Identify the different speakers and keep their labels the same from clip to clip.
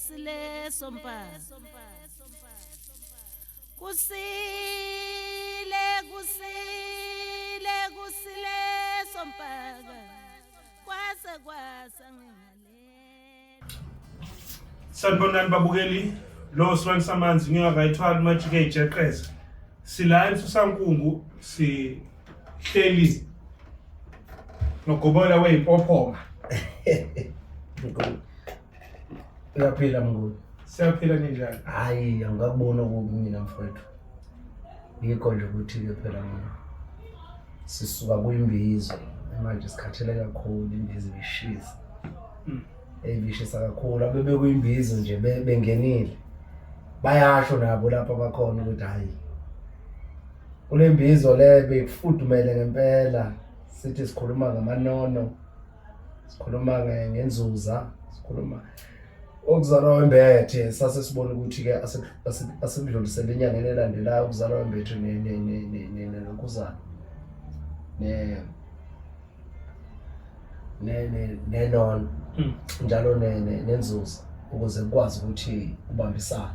Speaker 1: kusile sompa kusile sompaka kwasa ngingalela.
Speaker 2: Sanibonani babukeli, lo sibantu samanzi ngiyakayithwala majike ejeqeza. Sila emsusankungu sihleli nogobola weyipophoma.
Speaker 3: Uyaphila mnguni?
Speaker 2: Siyaphila ninjani?
Speaker 3: Hayi, angakubona ukuba mina mfowethu. Yikho nje ukuthi ke phela mina sisuka kuyimbizo manje sikhathele kakhulu imbizo ishisa. Eyibishisa kakhulu abebe kuyimbizo nje bengenile. Bayasho nabo lapha bakhona ukuthi hayi. Kule mbizo le bekufudumele ngempela. Sithi sikhuluma ngamanono. Sikhuluma ngenzuza, sikhuluma ukuzalwa wembethe sase sibona ukuthi ke asikudlulisele inyanga elandelayo ukuzalwa wembethe nokuzala nenono njalo nenzuza ukuze ukwazi ukuthi ubambisane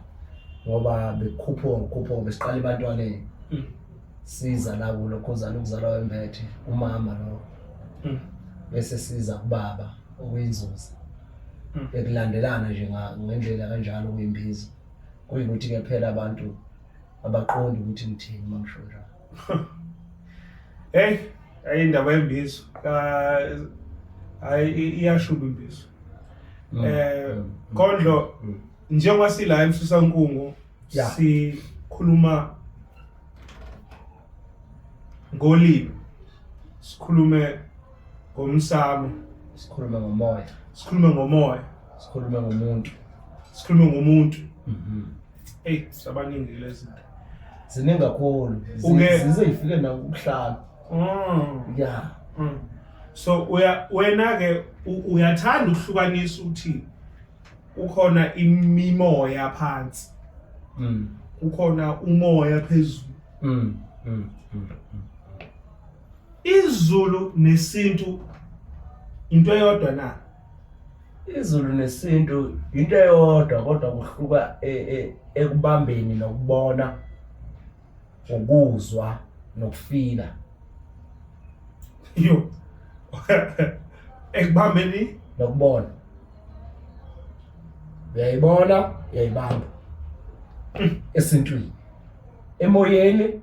Speaker 3: ngoba bekhupho besiqala ebantwaneni siza la kulokuzala ukuzalwa wembethe umama lo bese siza kubaba okuyinzuza ekulandelana nje ngendlela kanjalo kuyimbizo kuyikuthi ke phela abantu abaqondi ukuthi ngithini mangisho njalo.
Speaker 2: Hey, ayindaba yembizo. Iyashuba imbizo. Kondlo njengoba sila emsusankungu sikhuluma ngolimi. Sikhulume ngomsamo,
Speaker 3: sikhuluma ngomoya,
Speaker 2: sikhulume ngomoya,
Speaker 3: sikhuluma ngomuntu,
Speaker 2: sikhulume ngomuntu. Hey, sabaningi lezi.
Speaker 3: Ziningi kakhulu. Zizeyifike na ukuhlala. Yeah.
Speaker 2: So wena ke uyathanda ukuhlukanisa ukuthi ukhona imimoya phansi. Ukhona umoya phezulu. Izulu nesintu into eyodwa na?
Speaker 3: Izulu nesintu into eyodwa kodwa kuhluka ekubambeni nokubona, ukuzwa nokufila.
Speaker 2: Yo. Ekubambeni
Speaker 3: nokubona. Uyayibona, uyayibamba. Esintwini. Emoyeni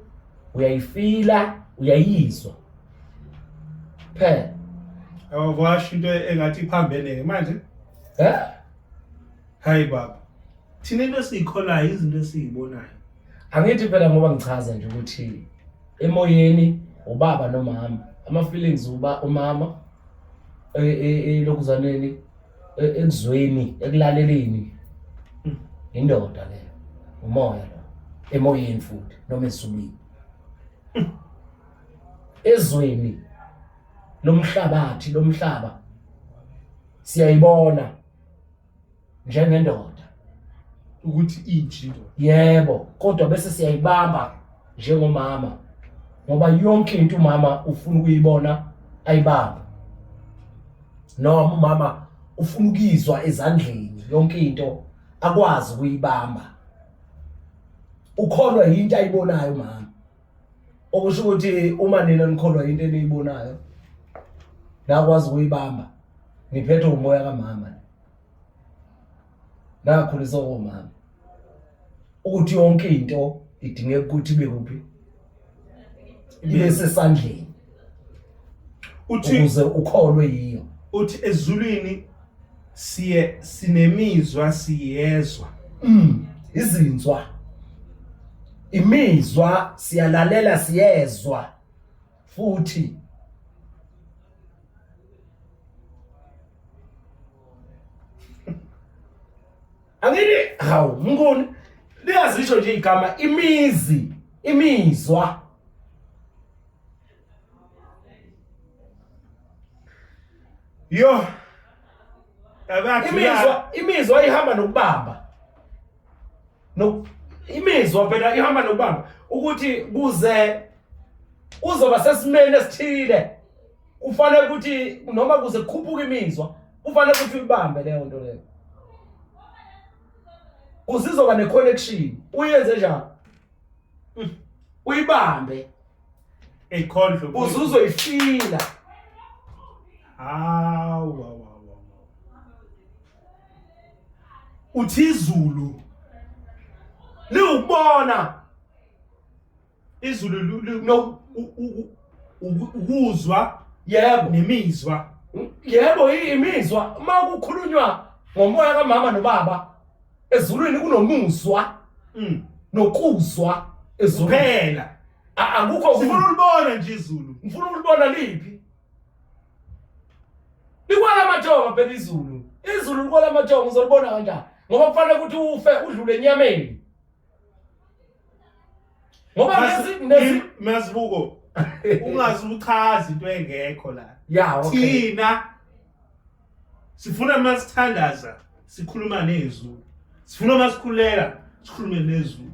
Speaker 3: uyayifila, uyayizwa. Phela
Speaker 2: awuvasho into engathi iphambene manje. Hayi baba. Thina into esikholayo izinto esizibonayo.
Speaker 3: Angithi phela ngoba ngichaza nje ukuthi emoyeni ubaba nomama, ama feelings umama lokuzaneni ekuzweni ekulaleleni indoda leyo umoya lo emoyeni futhi noma esulwini ezweni lomhlaba siyayibona njengendoda
Speaker 2: ukuthi injilo.
Speaker 3: Yebo, kodwa bese siyayibamba njengomama ngoba yonke into umama ufuna ukuyibona ayibamba. Noma umama ufuna ukizwa ezandleni yonke into akwazi ukuyibamba. Ukholwa into ayibonayo mama. Okusho ukuthi uma nina nikholwa into eniyibonayo nakwazi ukuyibamba niphethe umoya kaMama. Nakhuliswa ngomama. Ukuthi yonke into idingeka ukuthi ibe kuphi? Ibe sesandleni. Ukuze ukholwe yiyo.
Speaker 2: Uthi ezulwini sinemizwa siyezwa.
Speaker 3: Izinzwa. Imizwa siyalalela siyezwa futhi angini hawu mnguni liyazisho nje igama imizwa
Speaker 2: yo
Speaker 3: imizwa ihamba nokubamba imizwa phela ihamba nokubamba ukuthi kuze uzoba sesimene esithile kufanele ukuthi noma kuze kukhuphuka imizwa kufanele ukuthi uyibambe leyo nto leyo. kuzizoba ne-connection uyenze njani uyibambe
Speaker 2: ekhondlo
Speaker 3: uzuzoyifila
Speaker 2: hawu uthi izulu
Speaker 3: liwubona
Speaker 2: izulu
Speaker 3: no
Speaker 2: ukuzwa
Speaker 3: yebo
Speaker 2: nemizwa
Speaker 3: yebo imizwa uma kukhulunywa ngomoya kamama nobaba ezulwini kunomuzwa nokuzwa ezulwini
Speaker 2: phela
Speaker 3: akukho
Speaker 2: sifuna ulibona nje izulu
Speaker 3: ngifuna ukulibona liphi likwala majongo phela izulu likwala majongo uzolibona kanjani ngoba kufanele ukuthi ufe udlule enyameni ngoba
Speaker 2: mazibuko ungazi uchaza into engekho la
Speaker 3: ya okay
Speaker 2: thina sifuna masithandaza sikhuluma nezulu sifuna masikhuleka sikhulume nezulu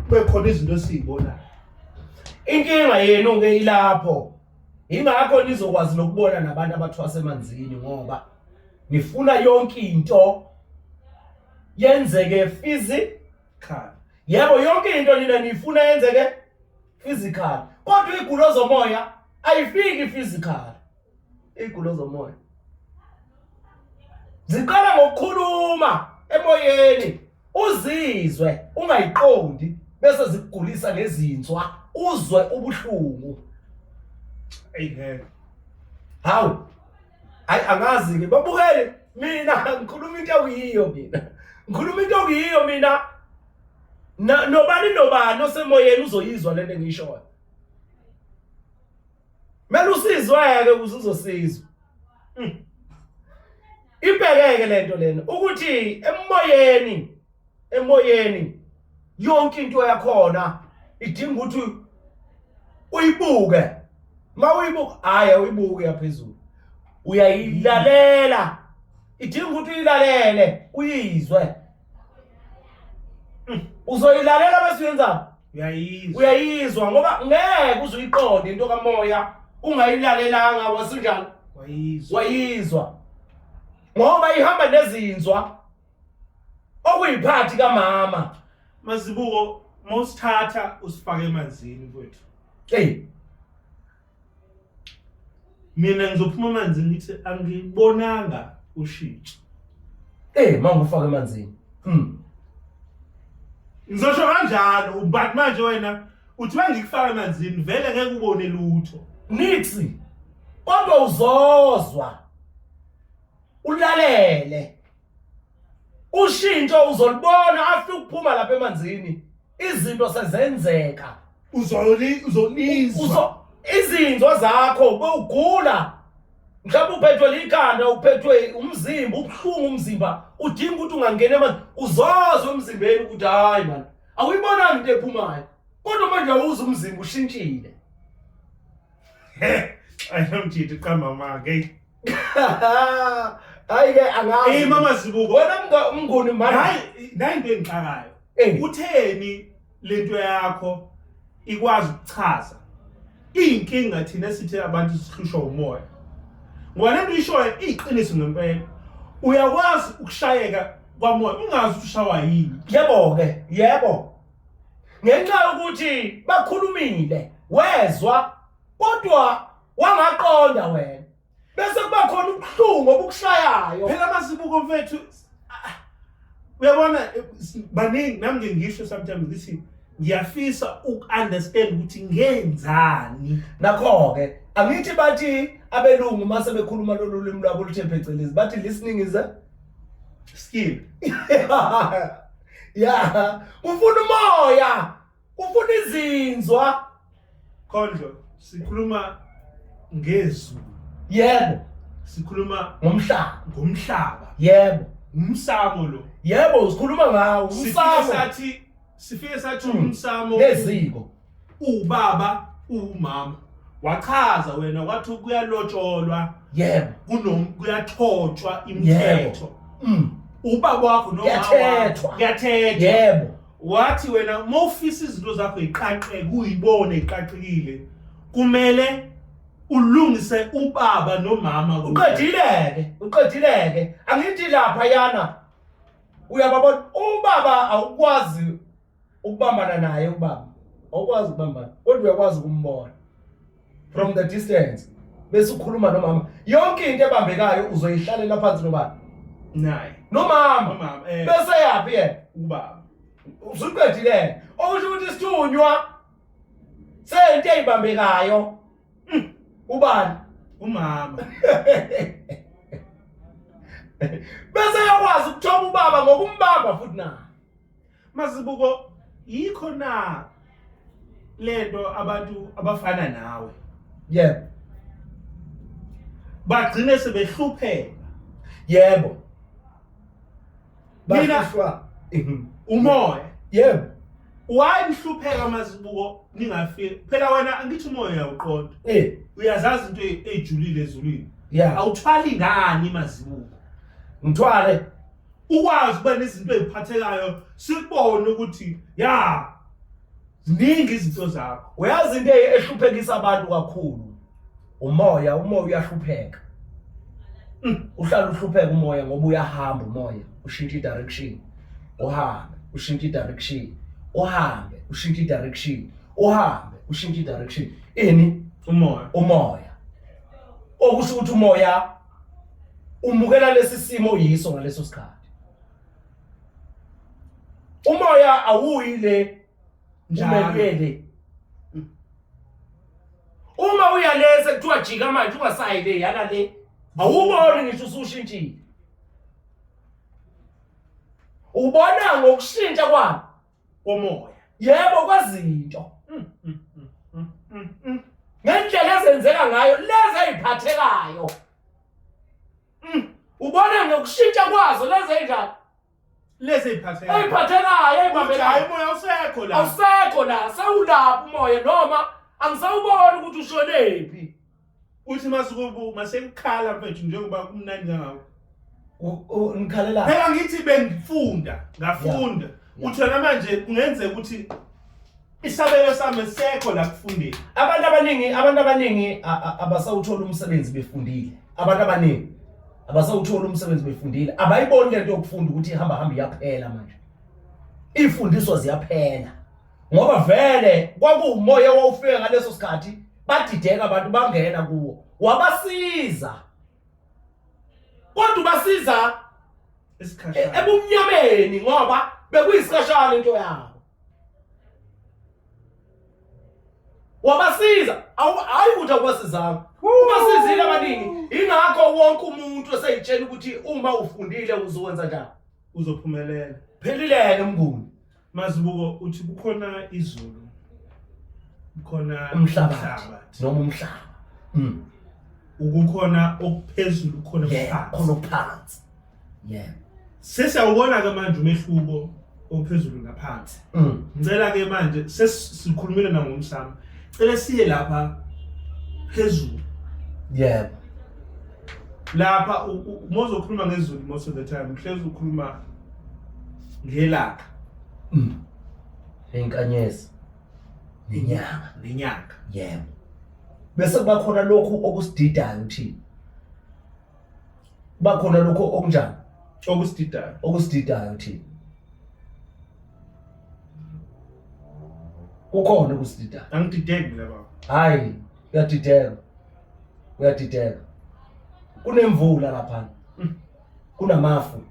Speaker 2: bekhona izinto esizibonayo
Speaker 3: inkinga yenu ke ilapho ingakho nizokwazi nokubona nabantu abathwasa emanzini ngoba nifuna yonke into yenzeke physical yebo yonke into nina nifuna yenzeke physical kodwa igulo zomoya ayifiki physical igulo zomoya ziqala ngokukhuluma emoyeni uzizwe ungayiqondi bese zikugulisa ngezinzwa uzwe ubuhlungu
Speaker 2: ayike
Speaker 3: hawu angazi ke babukele mina ngikhuluma into okuyiyo mina nobani osemoyeni uzoyizwa lento engiyishoyo mele usizwe ke uzozisizwa ibhekeke lento lena ukuthi emoyeni yonke into yakhona idinga ukuthi uyibuke mawuyibuka haya uyibuke yaphezulu uyayilalela idinga ukuthi uyilalele uyizwe uzoyilalela bese uyenza uyayizwa ngoba ngeke uzuyiqonde into kamoya ungayilalelanga wasinjani wayizwa ngoba ihamba nezinzwa okuyiphathi kamama
Speaker 2: mazibuko mosithatha usifake emanzini kwethu mina ngizophuma emanzini ngithi angibonanga ushintsho
Speaker 3: mangufaka emanzini
Speaker 2: ngizosho kanjalo but manje wena uthi mangikufaka emanzini vele ngeke ubone lutho
Speaker 3: nixi kodwa uzozwa ulalele ushintsho uzolibona after ukuphuma lapha emanzini izinto sezenzeka
Speaker 2: uzolizwa
Speaker 3: izinto zakho bewugula mhlawumbe uphethwe likhanda uphethwe umzimba ubuhlungu umzimba udinga ukuthi ungangena emanzi uzozwe emzimbeni ukuthi hayi man awuyibonanga into ephumayo kodwa manje awuza umzimba ushintshile
Speaker 2: ayamthithi kamama ke
Speaker 3: hayi ke angazi
Speaker 2: mama Zibuko
Speaker 3: wena umnguni manje
Speaker 2: hayi into engixakayo utheni lento yakho ikwazi ukuchaza inkinga thina sithi abantu sihlushwa umoya ngoba lento ishoyo iqiniso ngempela uyakwazi ukushayeka kwamoya ungazi ushawa yini
Speaker 3: yebo ngenxa yokuthi bakhulumile wezwa kodwa wangaqonda wena bese kuba khona ubuhlungu obukushayayo
Speaker 2: phela Mazibuko mfethu uyabona baningi nami ngisho sometimes ngithi ngiyafisa ukunderstand ukuthi ngenzani
Speaker 3: nakho ke angithi bathi abelungu mase bekhuluma lolu limi lwabo luthe phecelezi bathi listening is a
Speaker 2: skill
Speaker 3: ufuna umoya ufuna izinzwa
Speaker 2: khondlo sikhuluma ngezulu
Speaker 3: yebo
Speaker 2: sikhuluma
Speaker 3: ngomhlaba
Speaker 2: yebo umsamo lo
Speaker 3: yebo sikhuluma ngawo umsamo
Speaker 2: sifike sathi umsamo
Speaker 3: neziko
Speaker 2: ubaba umama wachaza wena wathi kuyalotsholwa
Speaker 3: yebo
Speaker 2: kuyathotshwa imithetho ubaba wakho noma
Speaker 3: kuyathethwa yebo
Speaker 2: wathi wena mawufisa izinto zakho iqaqeke uyibone iqaqekile kumele ulungise ubaba nomama
Speaker 3: uqedileke angithi lapha yana uyababona ubaba awukwazi ukubambana naye ubaba awukwazi ukubambana kodwa uyakwazi ukumbona from the distance bese ukhuluma nomama yonke into ebambekayo uzoyihlalela phansi nobaba
Speaker 2: naye
Speaker 3: nomama bese yapi yena
Speaker 2: ubaba
Speaker 3: usuqedile okusho ukuthi Izithunywa sente eyibambekayo ubani
Speaker 2: umama
Speaker 3: bese yakwazi ukuthoba ubaba ngokumbamba futhi na
Speaker 2: Mazibuko yikho na lento abantu abafana nawe
Speaker 3: yebo
Speaker 2: bagcine sebehlupheka
Speaker 3: yebo
Speaker 2: Mina-
Speaker 3: bafishwa
Speaker 2: umoya
Speaker 3: yebo
Speaker 2: wayihlupheka Mazibuko ningafiki phela wena angithi umoya uyawuqonda uyazazi into ejulile ezulwini
Speaker 3: yeah
Speaker 2: awuthwali ngani Mazibuko
Speaker 3: ngithwale
Speaker 2: ukwazi kuba nezinto eziphathekayo sibone ukuthi ya ziningi izinto zakho
Speaker 3: uyazi into ehluphekisa abantu kakhulu umoya uyahlupheka uhlala uhlupheka umoya ngoba uyahamba umoya ushintsha direction uhambe ushintsha direction uhambe ushintsha direction uhambe ushintsha direction ini umoya okusho ukuthi umoya umukela lesi simo yiso ngaleso sikhathi umoya awuyile njalo uma uyalese kuthiwa jika manje ungasayile yana le awuboni ngisho usushintshile ubona ngokushintsha kwami
Speaker 2: komoya
Speaker 3: yebo kwazinto ngendlela ezenzeka ngayo lezi eziphathekayo ubona ngokushintsha kwazo lezi enjani
Speaker 2: lezi eziphathekayo
Speaker 3: eziphathekayo ezibambekayo
Speaker 2: umoya usekho la
Speaker 3: awusekho la sewulapha umoya noma angisawuboni ukuthi usholephi
Speaker 2: uthi masekukhala mfethu njengoba kumnandi ngakho
Speaker 3: ngikhalela
Speaker 2: phela ngithi ngafunda uthi wena manje kungenzeka ukuthi isabelo sami sekho la kufundeni
Speaker 3: abantu abaningi abasawuthola umsebenzi befundile abantu abaningi abasawuthola umsebenzi befundile abayiboni lento yokufunda ukuthi ihamba iyaphela manje ifundiswa ziyaphela ngoba vele kwakuumoya wawufika ngaleso sikhathi badideka abantu bangena kuwo wabasiza kodwa ubasiza
Speaker 2: isikhashana
Speaker 3: ebumnyameni ngoba bekuyisikhashana into yabo wabasiza hayi ukuthi awubasizanga ubasizile abaningi ingakho wonke umuntu eseyitshela ukuthi uma ufundile uzokwenza njani
Speaker 2: uzophumelela
Speaker 3: phelileke mnguni
Speaker 2: Mazibuko uthi kukhona izulu kukhona
Speaker 3: umhlabathi noma umhlaba
Speaker 2: ukukhona okuphezulu khona
Speaker 3: khona phansi
Speaker 2: sesiyawubona ke manje umehluko ophezulu ngaphansi ngicela ke manje sesikhulumile nangomsamo cela siye lapha phezulu
Speaker 3: yebo
Speaker 2: lapha umozo ukhuluma ngezulu most of the time uhlezi ukhuluma ngelaka
Speaker 3: enkanyezi nenyanga yebo bese kuba khona lokhu okusididayo uthini kuba khona lokhu okunjani okusididayo uthini kukhona okusididayo
Speaker 2: angidideki lapha
Speaker 3: hayi uyadideka kunemvula lapha kunamafu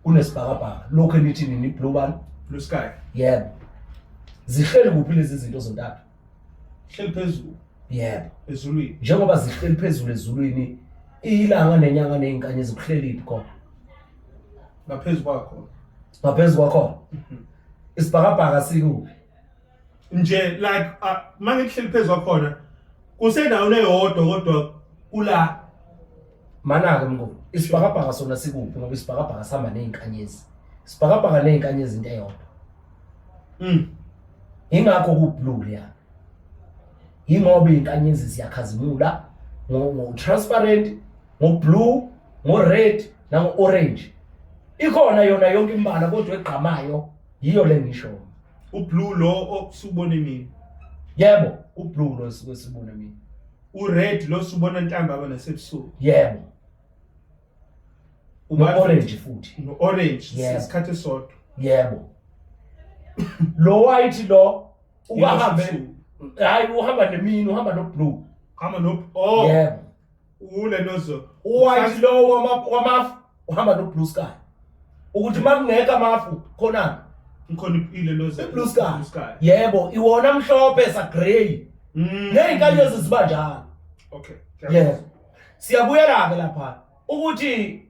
Speaker 3: kunesibhakabhaka lokho elithi nini
Speaker 2: blue sky
Speaker 3: yebo zihleli kuphi lezi zinto zontathu
Speaker 2: hleli phezulu
Speaker 3: yebo
Speaker 2: ezulwini
Speaker 3: njengoba zihleli phezulu ezulwini ilanga nenyanga nezinkanyezi kuhleli khona
Speaker 2: ngaphezu kwakho
Speaker 3: isibhakabhaka sikuphi
Speaker 2: nje like manje kuhleli phezulu kwakhona kusendaweni eyodwa kodwa kula
Speaker 3: mana-ke mnguni isibhakabhaka sona sikuphi ngoba isibhakabhaka sihamba nezinkanyezi isibhakabhaka nezinkanyezi into eyodwa ingakho kublue ya ingoba izinkanyezi ziyakhazimula ngo-transparent ngo-blue ngo-red nango-orange ikhona yona yonke imbala kodwa egqamayo yiyo le ngisho
Speaker 2: ublue lo okusubona emini
Speaker 3: yebo ublue lo sike sibona mina
Speaker 2: ured lo subona ntambama nasebusuku
Speaker 3: yebo no-orange futhi.
Speaker 2: No-orange.
Speaker 3: Yeah.
Speaker 2: Isikhathi esodwa.
Speaker 3: Yebo. Lo white lo uhambe hayi uhamba nemini uhamba no blue.
Speaker 2: Hamba no oh.
Speaker 3: Yebo.
Speaker 2: Ule nozo.
Speaker 3: White lo wamafu uhamba no blue sky. Ukuthi makungeka amafu khona
Speaker 2: Ngikhona ile nozo.
Speaker 3: blue sky. Yebo, iwona mhlophe sa grey. Nezinkanyezi ziba njalo.
Speaker 2: Okay.
Speaker 3: Yebo. Siyabuyela ke lapha ukuthi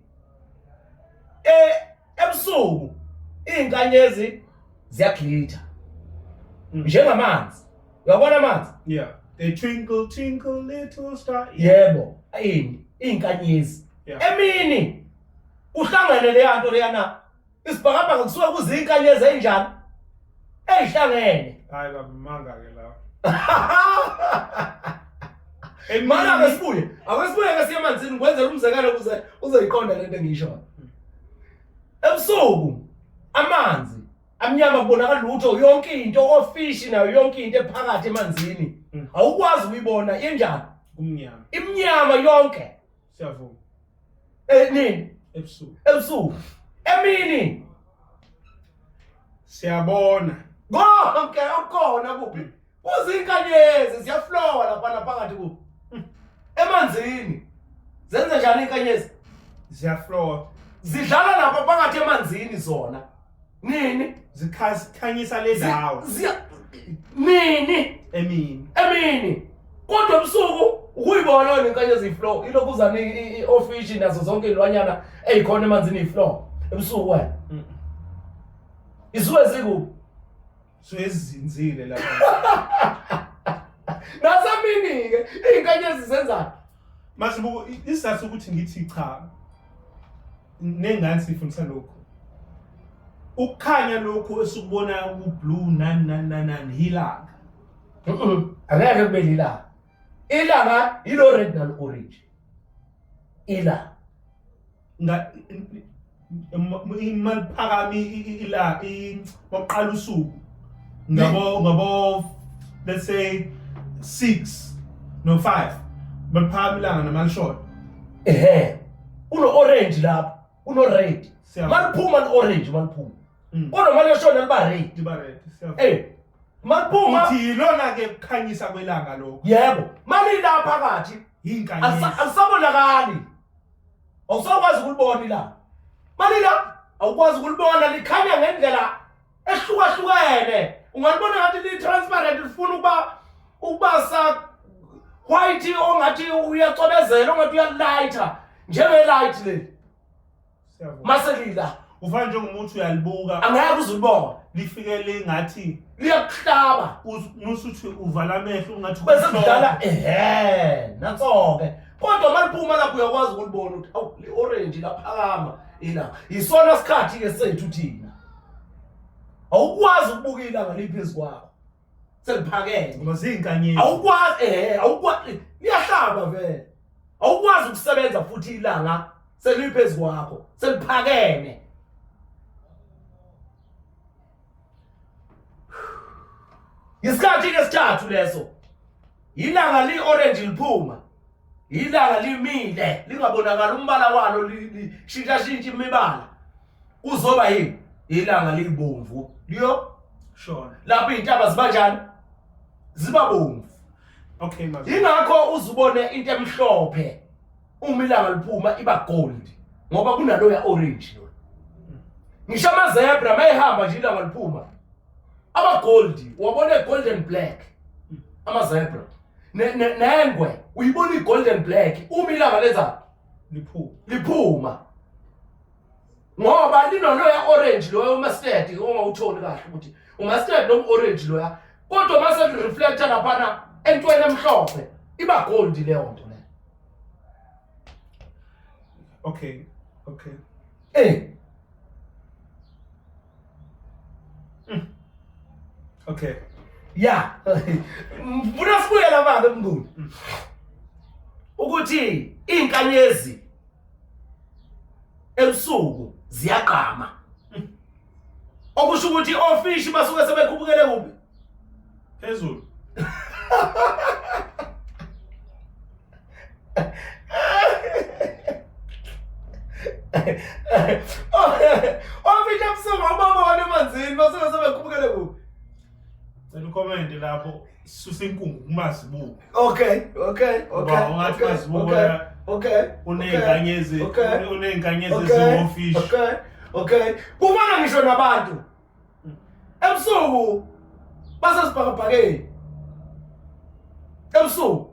Speaker 3: ebusuku izinkanyezi ziyaglitha. Njengamanzi. Uyabona amanzi?
Speaker 2: Yeah. They twinkle twinkle little star.
Speaker 3: Yebo, izinkanyezi. Emini uhlangene le yanto leyana isibhakabhaka kusuke kuzinkanyezi enjani? Ezihlangene.
Speaker 2: Hayi babamanga ke la.
Speaker 3: Mana akasibuye ke siyamanzini kwenzela umzekelo ukuze uzoyiqonda lento engisho. Ebusuku amanzi amnyama kubonakala lutho yonke into ofishi nayo yonke into ephakathi emanzini awukwazi ukuyibona enjani
Speaker 2: kumnyama
Speaker 3: imnyama yonke
Speaker 2: siyavuma
Speaker 3: nini ebusuku emini
Speaker 2: siyabona
Speaker 3: konke ukhona kuphi kuzinkanyezi siyaflowa lapha phakathi kuphi emanzini zenze njani inkanyezi
Speaker 2: ziyaflowa
Speaker 3: zidlala lapha phakathi emanzini zona nini
Speaker 2: zikhanyisa le ndawo
Speaker 3: nini emini kodwa ebusuku ukuyibona wena inkanyezi iflow ilokuzana i-ofish nazo zonke izilwanyana ezikhona emanzini iflow ebusuku wena isuke zikuphi
Speaker 2: ezinzile lapha
Speaker 3: nasamini ke izinkanyezi zenzani
Speaker 2: masibuku isizathu ukuthi ngithi cha nengane sifundisa lokho ukukhanya lokho esukubona ku-blue nani hilanga
Speaker 3: angeke kube lilanga ilanga yilo red nalo orange ilanga
Speaker 2: imaliphakami ila waqala usuku ngabo let's say 6 no 5 maliphakami ilanga namalishona
Speaker 3: uno orange lapha uno red maliphuma orange maliphuma kodwa malishona liba red maliphuma
Speaker 2: uthi lona ke kukhanyisa kwelanga lokho
Speaker 3: yebo malila phakathi
Speaker 2: inkanyezi
Speaker 3: asabonakali awusakwazi ukulibona ilanga malila awukwazi ukulibona likhanya ngendlela ehlukahlukene ungalibona ngathi li transparent lifuna ukuba sa white ongathi uyacobezela ongathi uyalighter njenge light le maselila
Speaker 2: ufana njengomuntu uyalibuka
Speaker 3: angeke uzulibona
Speaker 2: lifike lengathi
Speaker 3: liyakuhlaba
Speaker 2: usuthi uvala amehlo ungathi
Speaker 3: bese kudala natsoke kodwa maliphuma lapho uyakwazi ukulibona ukuthi awu li orange laphakama ilanga isona sikhathi ke sethu thina awukwazi ukubuka ilanga liphezulu kwakho seliphakeme
Speaker 2: ngoba zinkanyezi
Speaker 3: awukwazi liyahlaba vele awukwazi ukusebenza futhi ilanga seliphezulu kwakho seliphakeme isikhathi ke sithathu leso ilanga li orange liphuma ilanga limile lingabonakala umbala walo lishintsha imibala kuzoba yini ilanga libomvu liyo
Speaker 2: shona
Speaker 3: lapho izintaba ziba njani ziba bomvu
Speaker 2: okay manje
Speaker 3: ingakho uzubone into emhlophe uma ilanga liphuma iba gold ngoba kunalo ya orange lo ngisho amazebra mayihamba nje ilanga liphuma aba gold wabona golden black amazebra nengwe uyibona golden black uma ilanga lenza liphuma ngoba linono ya orange lo mustard uma uthoni kahle ukuthi umustard lo orange lo ya kodwa mase reflector lapha entweni emhlophe iba gold leyo nto le
Speaker 2: okay okay
Speaker 3: ya mfuna sibuyela manje emnguni ukuthi izinkanyezi ebusuku ziyaqama okusho ukuthi ofishi basuke sebekhubukele kuphi
Speaker 2: phezulu
Speaker 3: Ofika ebusuku ubabona emanzini basuke sebekhubukele kuphi?
Speaker 2: Cela ucomment lapho sisusa inkungu kumazibuko.
Speaker 3: Okay.
Speaker 2: Ungathi mazibuko unenkanyezi eziwofish.
Speaker 3: Okay. Kufana ngisho nabantu. Ebusuku basasibhakabhakeni. Ebusuku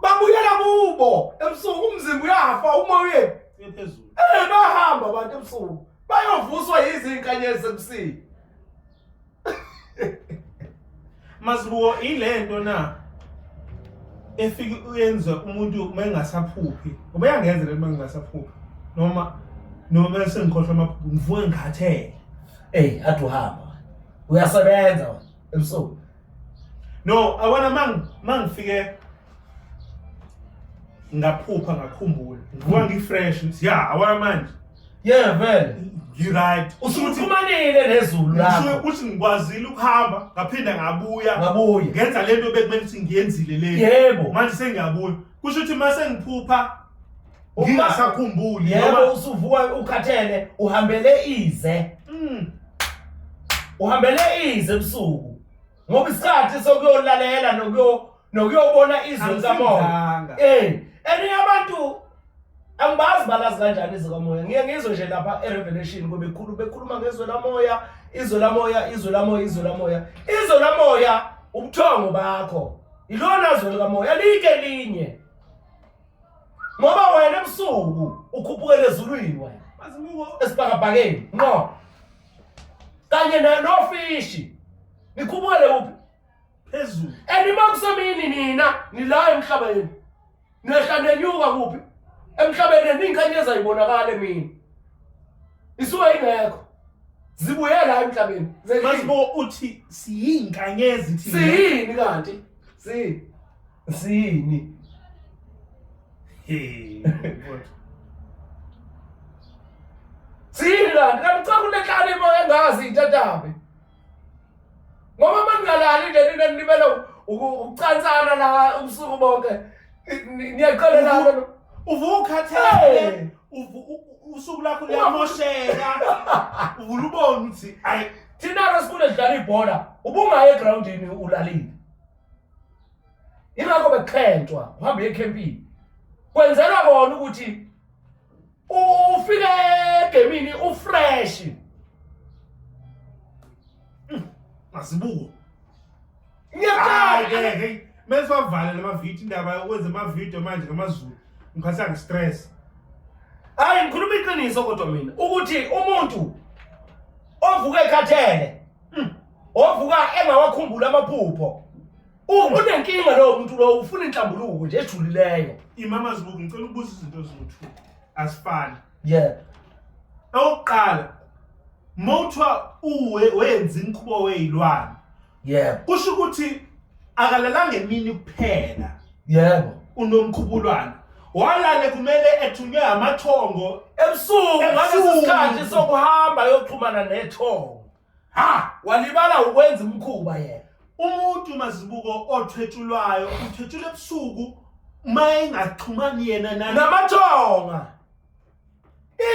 Speaker 3: babuyela kubo. Ebusuku umzimba uyafa umoya
Speaker 2: phezulu.
Speaker 3: Bahamba abantu ebusuku. Bayovuswa izinkanyezi ebusika.
Speaker 2: Mazibuko ilento na efike uyenza umuntu mengasaphuphi. Ubeyangenzela mengasaphuphi. Noma bese ngikhohlwa amaphupho ngivuke ngikhathele.
Speaker 3: Athi uhamba. Uyasebenza wena ebusuku.
Speaker 2: No, abona mangifike ngaphupha ngakhumbula. Ngivuka ngifresh ngithi abona manje.
Speaker 3: Yeah, vele.
Speaker 2: You right.
Speaker 3: Usukumanile nezulu lakho.
Speaker 2: Uthi ngikwazile ukuhamba, ngaphinda ngabuya. Ngenza lento bekumele ukuthi ngiyenzile le.
Speaker 3: Yebo.
Speaker 2: Manje sengiyabuya. Kusho ukuthi mase ngiphupha ngingasakhumbuli.
Speaker 3: Yebo, usuvuka ukhathele, uhambele ize. Uhambele ize ebusuku. Ngoba isikhathi sokuyolalela nokuyobona izwe likamoya. Enye abantu angibazi balazi kanjani izwe kamoya. Ngizwe nje lapha eRevelation ngoba bekhuluma ngezwe lamoya, izwe lamoya. Izwe lamoya ubuthongo bakho. Ilona izwe likamoya like linye. Ngoba wena ebusuku ukhuphukele ezulwini wena.
Speaker 2: Mazibuko
Speaker 3: Esibhakabhakeni. No. Kanye nofishi. Nikhuphukele kuphi?
Speaker 2: phezulu.
Speaker 3: Makusemini nina nila emhlabeni. Nehlandenyuka kuphi? Emhlabeni ninkanyeza ibonakala mina. Isuke ingekho. Zibuyela emhlabeni.
Speaker 2: Mazibuko uthi siyinkanyezi thina.
Speaker 3: Siyini kanti? Siyini? Siyini kanti cha kunehlala imoya engazi itatabe. Ngoba mangalali nje nina nibela ukucansana la ubusuku bonke. Niyaqala la
Speaker 2: uvukhathele usuku lakho liyamosheka. Ubulubona ukuthi
Speaker 3: thina sikule sidlala ibhola ubungaye egroundini ulalile. Ingakho bekhentshwa uhamba ecampini. Kwenzela bona ukuthi ufike egemini ufresh.
Speaker 2: Mazibuko.
Speaker 3: Ngiyaqala
Speaker 2: mase wavale lamavidiyo indaba wenza amavidiyo manje ngamaZulu. Ngiphatha ngestress.
Speaker 3: Hayi ngikhuluma iqiniso kodwa mina ukuthi umuntu ovuka ekhathele ovuka engawakhumbula amaphupho unenkinga lo muntu lo ufuna inhlambuluko nje ejulileyo.
Speaker 2: Imama Zibuko ngicela ukubuza izinto eziwu2 asifani.
Speaker 3: Yeah.
Speaker 2: Oqala mothwa wenza inkhubo weyilwane.
Speaker 3: Yeah.
Speaker 2: Kusho ukuthi akalalanga emini kuphela.
Speaker 3: Yebo.
Speaker 2: Unomkhubulwana. Walale kumele ethunywe amathongo
Speaker 3: ebusuku ngalesikhathi sokuhamba yoxhumana nethongo. Walibala ukwenza umkhuba yena.
Speaker 2: Umuntu Mazibuko othwetshulwayo uthwetshula ebusuku mayengaxhumani yena
Speaker 3: namathonga.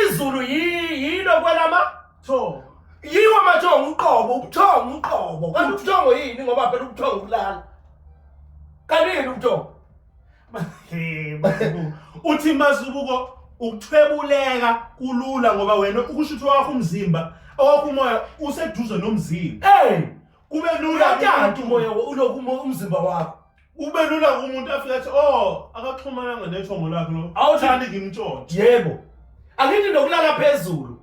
Speaker 3: Izulu yilo kwelama thongo. Yiwo amathongo ubuthongo. Kanti ubuthongo yini ngoba phela ubuthongo kulala. Kanini ubuthongo?
Speaker 2: Uthi Mazibuko ukuthwebuleka kulula ngoba wena ukushuthi wakho umzimba awakho umoya useduze nomzimba. Kube lula
Speaker 3: kanti umoya uloku umzimba wakho.
Speaker 2: Kube lula kumuntu afika athi akaxhumananga nethongo lakhe lo. Awuthandi ngimtshontshe.
Speaker 3: Yebo. Angithi nokulala phezulu.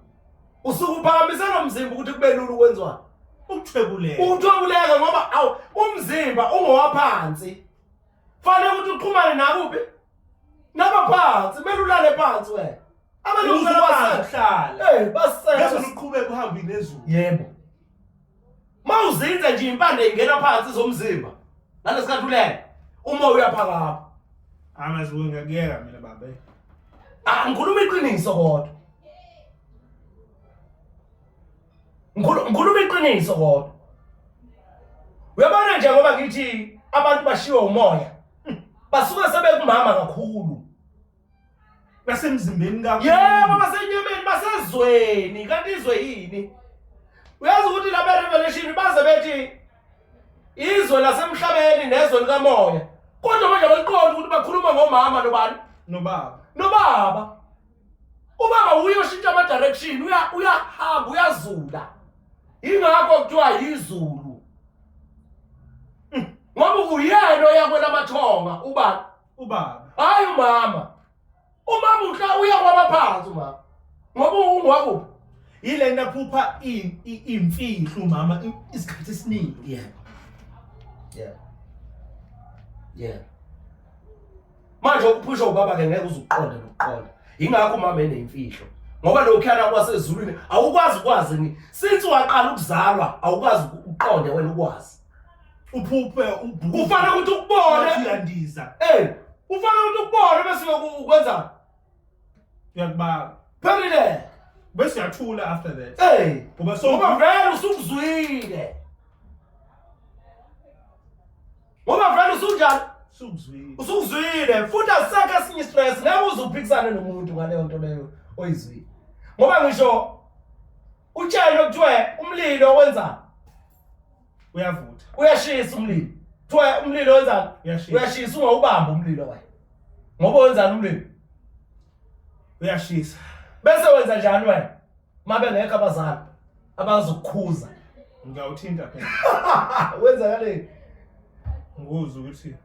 Speaker 3: Usuku uphakamisela umzimba ukuthi kube lula ukwenziwa.
Speaker 2: Ukuthwebuleka.
Speaker 3: Ukuthwebuleka ngoba umzimba ungowaphansi. Fanele ukuthi uxhumane nakuphi? Nabaphansi, belulale phansi wena. Abalungu
Speaker 2: bahlala.
Speaker 3: Basela.
Speaker 2: Bese uqhubeka uhambe nezulu.
Speaker 3: Yebo. Mawuzinza nje impande ingena phansi zomzimba. Nalesikhathi ulele, umoya uyaphakama.
Speaker 2: Mazibuko ngiyakuyeka mina babe.
Speaker 3: Ngikhuluma iqiniso kodwa. Ngikhuluma iqiniso kodwa. Uyabona nje ngoba ngithi abantu bashiwa umoya. Basuke sebekumama kakhulu.
Speaker 2: Basemzimbeni kakhulu.
Speaker 3: Yebo basenyameni basezweni kanti izwe yini? Uyazi ukuthi la revelation baze bethi izwe lasemhlabeni nezwe likamoya. Kodwa manje baqonda ukuthi bakhuluma ngomama nobani? Nobaba. Ubaba uyoshintsha ama direction, uyahamba uyazula. Ingakho kuthiwa yizulu. Ngoba uyena oyakwela amathonga
Speaker 2: ubaba.
Speaker 3: Hayi umama. Umama uhlala uya kwabaphansi umama. Ngoba ungwakuphi?
Speaker 2: Yile nto aphupha imfihlo umama isikhathi esiningi.
Speaker 3: Yeah. Manje ukuphusha ubaba ke ngeke uzuqonda nokuqonda. Ingakho umama eneyimfihlo. Ngoba lokhuyana kwasezulwini awukwazi ni. Since waqala ukuzalwa awukwazi uqonde wena ukwazi.
Speaker 2: Uphuphe
Speaker 3: kufanele ukuthi ukubone
Speaker 2: uyandiza.
Speaker 3: Ufanele ukuthi ukubone bese ukwenza.
Speaker 2: Uyakubala.
Speaker 3: Phelile.
Speaker 2: Bese uyathula after that.
Speaker 3: Ngoba vele usukuzwile. Ngoba vele usunjani? Usukuzwile futhi asakhe esinye stress ngeke uzuphikisane nomuntu ngaleyo nto leyo oyizwile. Ngoba ngisho utshelo kuthiwe umlilo wenza
Speaker 2: uyavutha.
Speaker 3: Uyashisa umlilo. Kuthiwe umlilo wenza uyashisa ungawubamba umlilo wena. Ngoba wenzani umlilo?
Speaker 2: Uyashisa.
Speaker 3: Bese wenza njani wena? Mabe ngeke abazali abazokukhuza.
Speaker 2: Ngiyawuthinta phela.
Speaker 3: Wenza kanini?
Speaker 2: Nguzwe ukuthi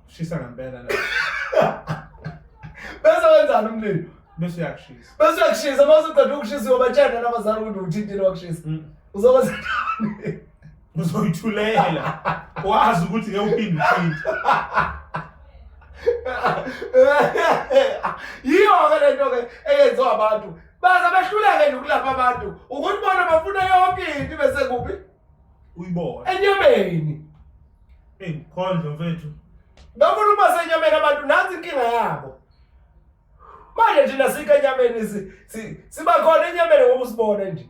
Speaker 2: shisa ngempela la.
Speaker 3: Bese wenzani umlilo?
Speaker 2: Bese uyakushisa.
Speaker 3: Bese uyakushisa mase uqeda ukushisa ngobatshela nabazali ukuthi uthintile wakushisa. Uzokwenza njani?
Speaker 2: Uzoyithulela. Wazi ukuthi ngeke uphinde uthinte.
Speaker 3: Yiyo ke lento ke eyenziwa abantu. Baza behluleke nje ukulapha abantu. Ukuthi bona bafuna yonke into bese kuphi?
Speaker 2: Uyibona.
Speaker 3: Enyameni.
Speaker 2: Khondlo mfethu.
Speaker 3: Bafuna ukuba senyameni abantu nansi inkinga yabo. Manje thina sika enyameni siba khona enyameni ngoba usibone nje.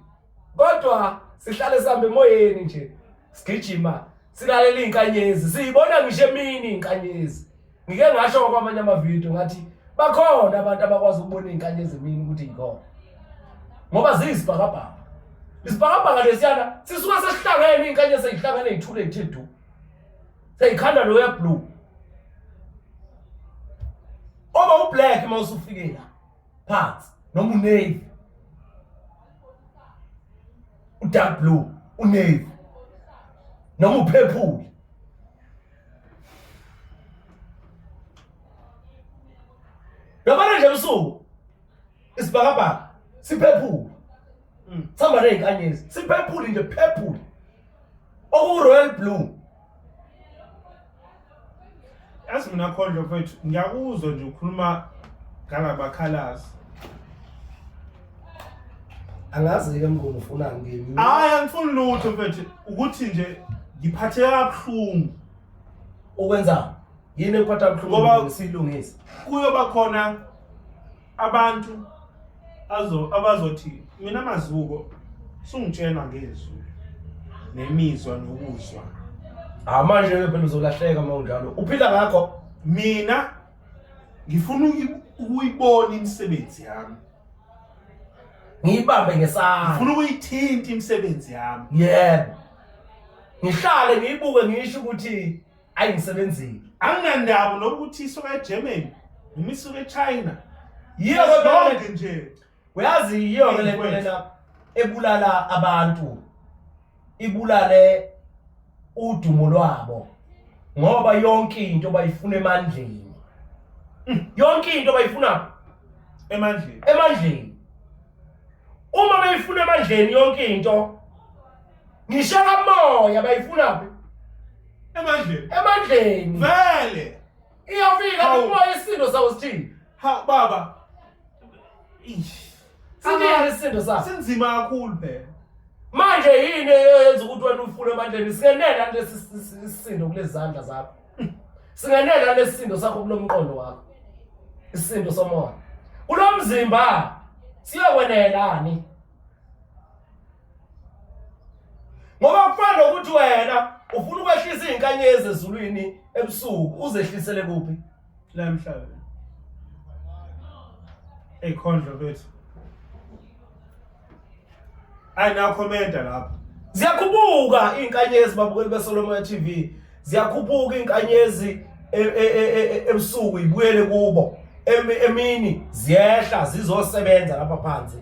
Speaker 3: Kodwa sihlale sihambe emoyeni nje. Sigijima, silalela izinkanyezi. Siyibona ngisho emini izinkanyezi. Ngike ngasho kwamanye amavideo ngathi bakhona abantu abakwazi ukubona izinkanyezi emini ukuthi yikhona. Ngoba ziyisibhakabhaka. Isibhakabhaka lesiyana sisuka sesihlangene izinkanyezi sezihlangene ezithule ezithethu. Seyikhanda lo ya blue. Oba ublack mawusufikela phansi noma unavy. Udark blue, unavy. Noma upurple. Yabona nje usuku isibhakabhaka sipurple. Samba nezinkanyezi sipurple nje purple. Oku royal blue.
Speaker 2: Yazi mina Khondlo mfethu ngiyakuzwa nje ukhuluma ngalabakhalazi.
Speaker 3: Angazi ke mngoma ufunani ngemi.
Speaker 2: Hayi angifuni lutho mfethu ukuthi nje ngiphatheka kabuhlungu.
Speaker 3: Ukwenza yini ekuphatha kabuhlungu ngoba silungisa.
Speaker 2: Kuyoba khona abantu abazothi mina mazuko sungitshena ngezwi nemizwa nokuzwa.
Speaker 3: Manje phela uzolahleka mawunjalo. Uphila ngakho
Speaker 2: mina ngifuna ukuyibona imisebenzi yami.
Speaker 3: Ngiyibambe ngesandla.
Speaker 2: Ngifuna ukuyithinta imisebenzi yami.
Speaker 3: Yebo. Ngihlale ngiyibuke ngisho ukuthi ayingisebenzile.
Speaker 2: Anginandaba nokuthi isuka eGermany, noma isuka eChina.
Speaker 3: Yiyo
Speaker 2: lonke nje.
Speaker 3: Uyazi yiyo ke lento lena ebulala abantu. Ibulale udumo lwabo. Ngoba yonke into bayifuna emandleni. Yonke into bayifuna emandleni. Uma bayifuna emandleni yonke into ngisho kamoya bayifuna phi? Emandleni.
Speaker 2: Vele.
Speaker 3: Iyafika umoya isindo sawo sithini?
Speaker 2: Baba.
Speaker 3: Sithini isindo sawo?
Speaker 2: Sinzima kakhulu phela.
Speaker 3: Manje yini eyenza ukuthi wena ufune emandleni? Singenela lesisindo kulezi zandla zakho. Singenela lesisindo sakho kulomqondo wakho. Isindo somoya. Kulomzimba siyokwenelani? Ngoba kufanele ukuthi wena ufuna ukwehlisa izinkanyezi ezulwini ebusuku uzehlisele kuphi?
Speaker 2: La emhlabeni. Ekhondlo bethu. Ayina commenta lapha.
Speaker 3: Ziyakhuphuka inkanyezi babukeli beSolomoya TV. Ziyakhuphuka inkanyezi ebusuku ibuyele kubo. Emini ziyehla zizosebenza lapha phansi.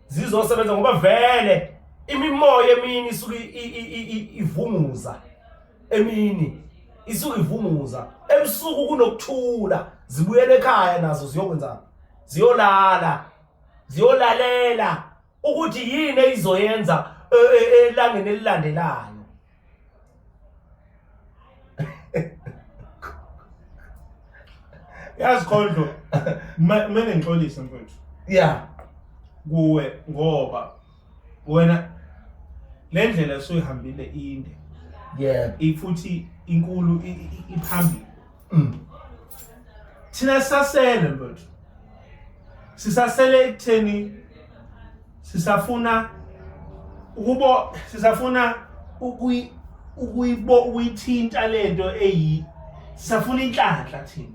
Speaker 3: Zizosebenza ngoba vele imimoya emini isuke ivunguza. Emini isuke ivunguza. Ebusuku kunokuthula. Zibuyele ekhaya nazo ziyokwenza. Ziyolalela ukuthi yini ezizoyenza elangeni elilandelayo.
Speaker 2: Yazi Khondlo, mina ngixolisa mfowethu.
Speaker 3: Yeah.
Speaker 2: Kuwe ngoba wena le ndlela esuyihambile inde.
Speaker 3: Yeah.
Speaker 2: Ifuthi inkulu iphambili. Thina sasele mfowethu. Sisasele ekutheni sisafuna ukuyithinta lento sisafuna inhlanhla thina.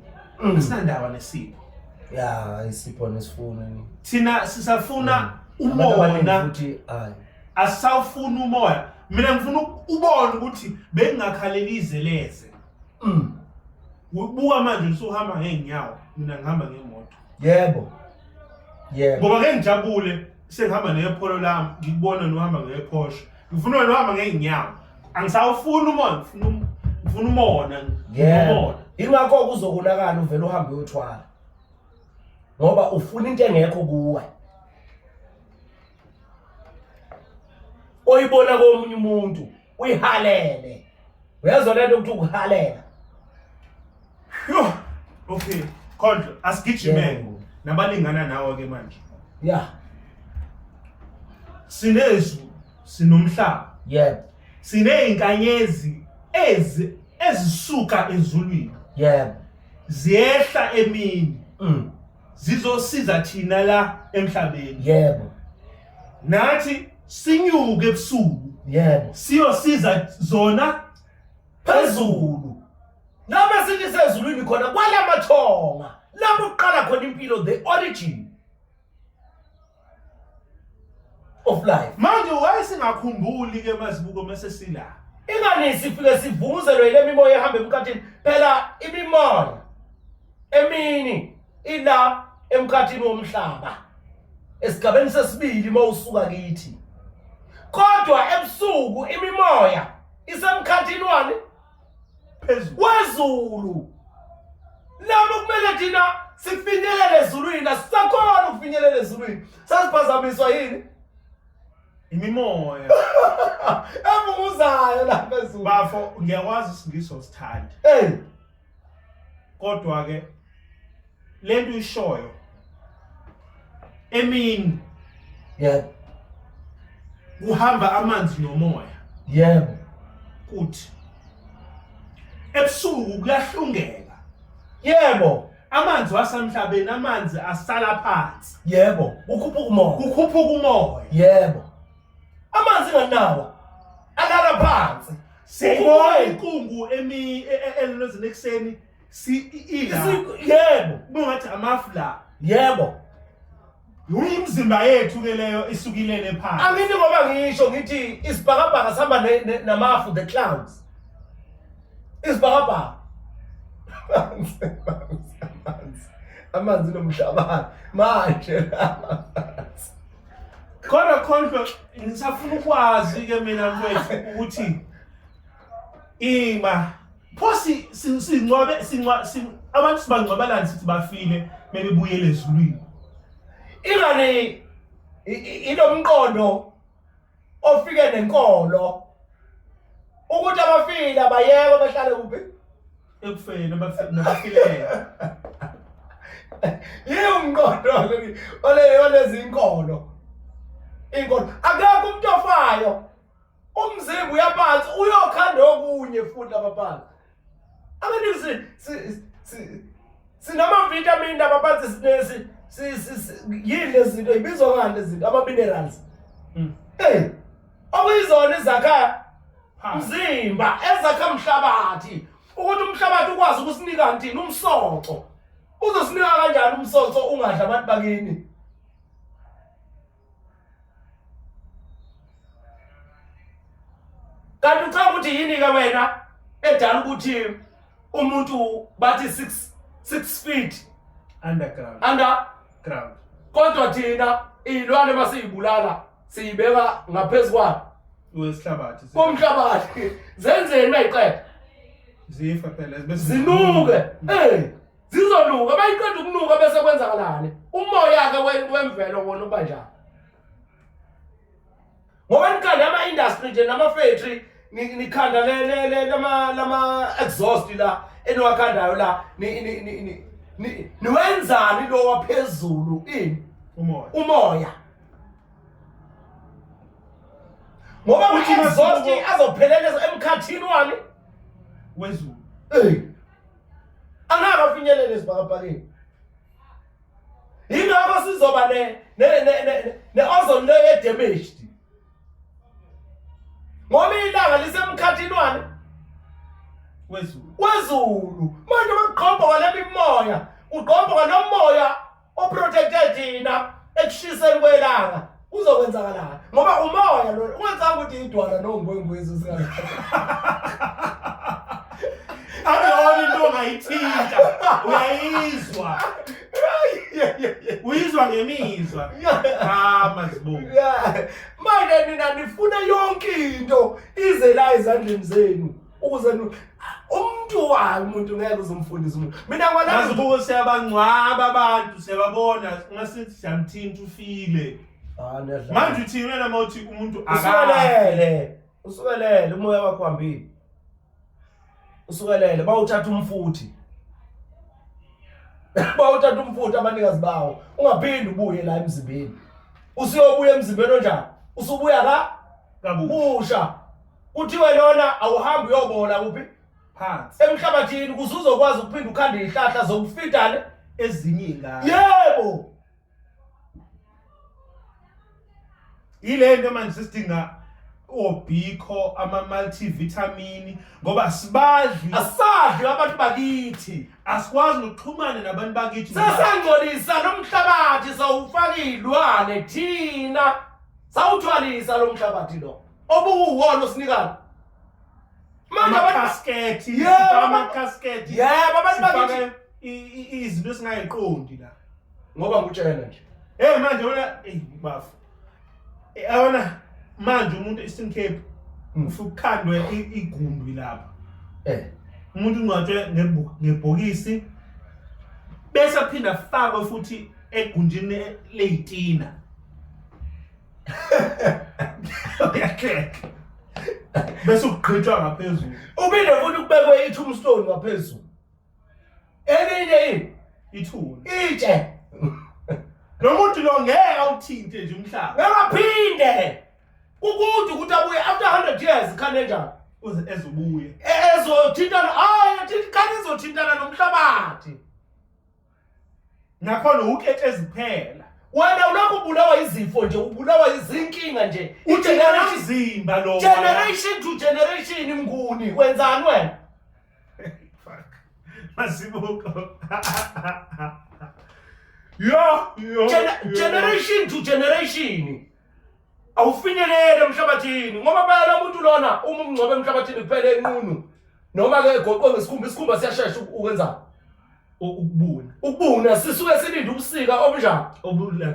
Speaker 2: Asinandaba nesipho.
Speaker 3: Yeah, isipho nesifuna.
Speaker 2: Thina sisafuna umona
Speaker 3: futhi hayi.
Speaker 2: Asawufuna umoya. Mina ngifuna ubone ukuthi bengingakhaleli izeleze. Ubuka manje usuhamba ngeenyawo, mina ngihamba ngemoto.
Speaker 3: Yebo. Yebo.
Speaker 2: Ngoba ke ngijabule sengihamba nePolo lami, ngikubona nohamba ngePorsche. Ngifuna wena uhamba ngeenyawo. Angisawufuna umoya, ngifuna umona.
Speaker 3: Yebo. Ingakho kuzokunakala uvela uhambe uyothwala. Ngoba ufuna into engekho kuwe. Oyibona komunye umuntu uyihalele. Uyazwa lento ukuthi ukuhalela.
Speaker 2: Yo, okay. Khondlo, asigijime nabalingana nawe ke manje.
Speaker 3: Yeah.
Speaker 2: Sinezulu, sinomhlaba.
Speaker 3: Yebo.
Speaker 2: Sineinkanyezi ezisuka ezulwini.
Speaker 3: Yebo.
Speaker 2: Ziyehla emini. Zizosiza thina la emhlabeni.
Speaker 3: Yebo.
Speaker 2: Nathi sinyuke ebusuku.
Speaker 3: Yebo.
Speaker 2: Siyosiza zona phezulu.
Speaker 3: Noma sithi sezulwini khona kwalamathonga. Lapho uqala khona impilo, the origin of life.
Speaker 2: Manje wayesingakhumbuli ke mazibuko mase sila.
Speaker 3: Ingani sifike sivunguzelwe ile mimoya ehamba emkhathini. Phela imimoya emini ila emkhathini womhlaba. Esigabeni sesibili mawusuka kithi. Kodwa ebusuku imimoya isemkhathini wani?
Speaker 2: Phezulu.
Speaker 3: Wezulu. Lapho kumele thina sifinyelele ezulwini, asisakhona ukufinyelela ezulwini. Sasiphazamiswa yini?
Speaker 2: Imimoya.
Speaker 3: Evunguzayo lapha ezulu.
Speaker 2: Bafo ngiyakwazi isingiso sithanda. Kodwa ke lento ishoyo emini
Speaker 3: Yebo.
Speaker 2: Kuhamba amanzi nomoya.
Speaker 3: Yebo.
Speaker 2: Kuthi ebusuku kuyahlungeka.
Speaker 3: Yebo.
Speaker 2: Amanzi wasemhlabeni, amanzi asala phansi.
Speaker 3: Yebo. Kukhuphuka umoya.
Speaker 2: Kukhuphuka umoya.
Speaker 3: Yebo. Amanzi nganawa alala phansi.
Speaker 2: Sekuwa inkungu elozini ekseni ila.
Speaker 3: Yebo.
Speaker 2: Bungathi amafla.
Speaker 3: Yebo.
Speaker 2: Imizimba yethu ke leyo isukilele phansi.
Speaker 3: Angithi ngoba ngisho ngithi isibhakabhaka sihamba namafu, the clouds. Isibhakabhaka. Amanzi nomhlaba manje.
Speaker 2: Kodwa Khondlo ngisafuna ukwazi ke mina mfethu ukuthi phosi singcwabe abantu sibangcwabalani sithi bafile bebuyele ezulwini.
Speaker 3: Ingane inomqondo ofike nenkolo ukuthi abafile abayeke bahlale kuphi
Speaker 2: Ekufeni nabafile.
Speaker 3: Yimqondo olezi inkolo. Inkolo akekho umuntu ofayo. Umzimba uyaphansi uyokhanda okunye futhi lapha phansi. Sinama vitamins lapha phansi yini izinto ibizwa ngani izinto ama minerals. Okuyizona izakha umzimba ezakha umhlabathi ukuthi umhlabathi ukwazi ukusinika ntini umsoco. Uzosinika kanjani umsoco ungadla abantu bakini? Kanti ucaba ukuthi yini ke wena edala ukuthi umuntu bathi 6 feet
Speaker 2: Underground.
Speaker 3: underground. Kodwa thina ilwane masiyibulala siyibeka ngaphezulu
Speaker 2: Wesihlabathi.
Speaker 3: komhlabathi. Zenzeni mayiqeda?
Speaker 2: Zifa phela bese
Speaker 3: Zinuke. Zizonuka bayiqeda ukunuka bese kwenzakalani? Umoya ke wemvelo wona uba njani? Ngoba nikhanda ama industry nje nama factory nikhanda lama exhaust la eniwakhandayo la niwenzani lo waphezulu ini umoya ngoba uthi exhaust azopheleleza emkhathini wami
Speaker 2: wezulu.
Speaker 3: Angakafinyelele esibhakabhakeni. Ingakho sizoba ne ozone layer damaged. Ngoba ilanga lisemkhathini wani wezulu. Manje bakuqhomba kwale mimoya, uqhomba kwalomoya oprotected thina ekushiseni kwelanga. Uzokwenzakalana ngoba umoya lo wenza ukuthi idwala nongwengwezi singaka.
Speaker 2: Akuyona into ongayithinta. Uyayizwa. Uyizwa ngemizwa. Mazibuko.
Speaker 3: Manje nina nifuna yonke into ize la ezandleni zenu ukuze umuntu ngeke uzumfundisa umuntu. Mina ngwana
Speaker 2: mazibuko siyabangcwaba abantu siyababona ngasithi siyamthinta ufile. Manje uthini nama uthi umuntu
Speaker 3: usukelele umoya wakho uhambile. Usukelele bawuthatha umfuthi. Bawuthatha umfuthi abanikazi bawo. Ungaphindi ubuye la emzimbeni. Usiyobuya emzimbeni onjani? Usubuya kabusha. Kuthiwe lona awuhambi uyobola kuphi?
Speaker 2: Phansi.
Speaker 3: Emhlabathini kuzuzokwazi ukuphinda ukhande ihlahla zokufitane
Speaker 2: ezinye ingane.
Speaker 3: Yebo.
Speaker 2: Ilento manje sisidinga obikho ama multivitamin ngoba asadli
Speaker 3: abantu bakithi.
Speaker 2: Asikwazi ukuxhumana nabantu bakithi.
Speaker 3: Sesangcolisa nomhlabathi sawufaka izilwane thina. Sawuthwalisa lo mhlabathi lo. Obuwuwona sinikana. Manje
Speaker 2: amakaskethi, amakaskethi.
Speaker 3: Yebo abantu bakithi
Speaker 2: izinto esingayiqondi la.
Speaker 3: Ngoba ngutshela nje.
Speaker 2: Manje wena bafu. Awona manje umuntu Eastern Cape ufukhandwe igumbi lapha. Umuntu ungcwatshwe ngebhokisi bese aphinda afakwe futhi egunjini leyitina. Uyakheka. Bese uqhitshwa ngaphezulu.
Speaker 3: Ubinde futhi kubekwe i-tombstone ngaphezulu. Elinye
Speaker 2: ithuna.
Speaker 3: Itshe.
Speaker 2: Lo muntu lo ngeke awuthinte nje umhlaba.
Speaker 3: Ngakaphinde. Ukuthi abuye after 100 years khane njani?
Speaker 2: Uze ezobuye.
Speaker 3: Ezothintana thithi khane ezothintana nomhlabathi.
Speaker 2: Nakhona ukethe eziphela.
Speaker 3: Wena ulokhu ubulawa izifo nje, ubulawa izinkinga nje.
Speaker 2: Ugeneration lo.
Speaker 3: Generation to generation imnguni. Wenzani wena?
Speaker 2: Fuck. Masibuko. Yo.
Speaker 3: Generation to generation. Awufinyelele emhlabathini ngoba bayala umuntu lona uma umngcobe emhlabathini kuphela enqunu noma ke egoqwe ngesikhumba siyashesha ukwenza ukubuna sisuke silinde ubusika obunjani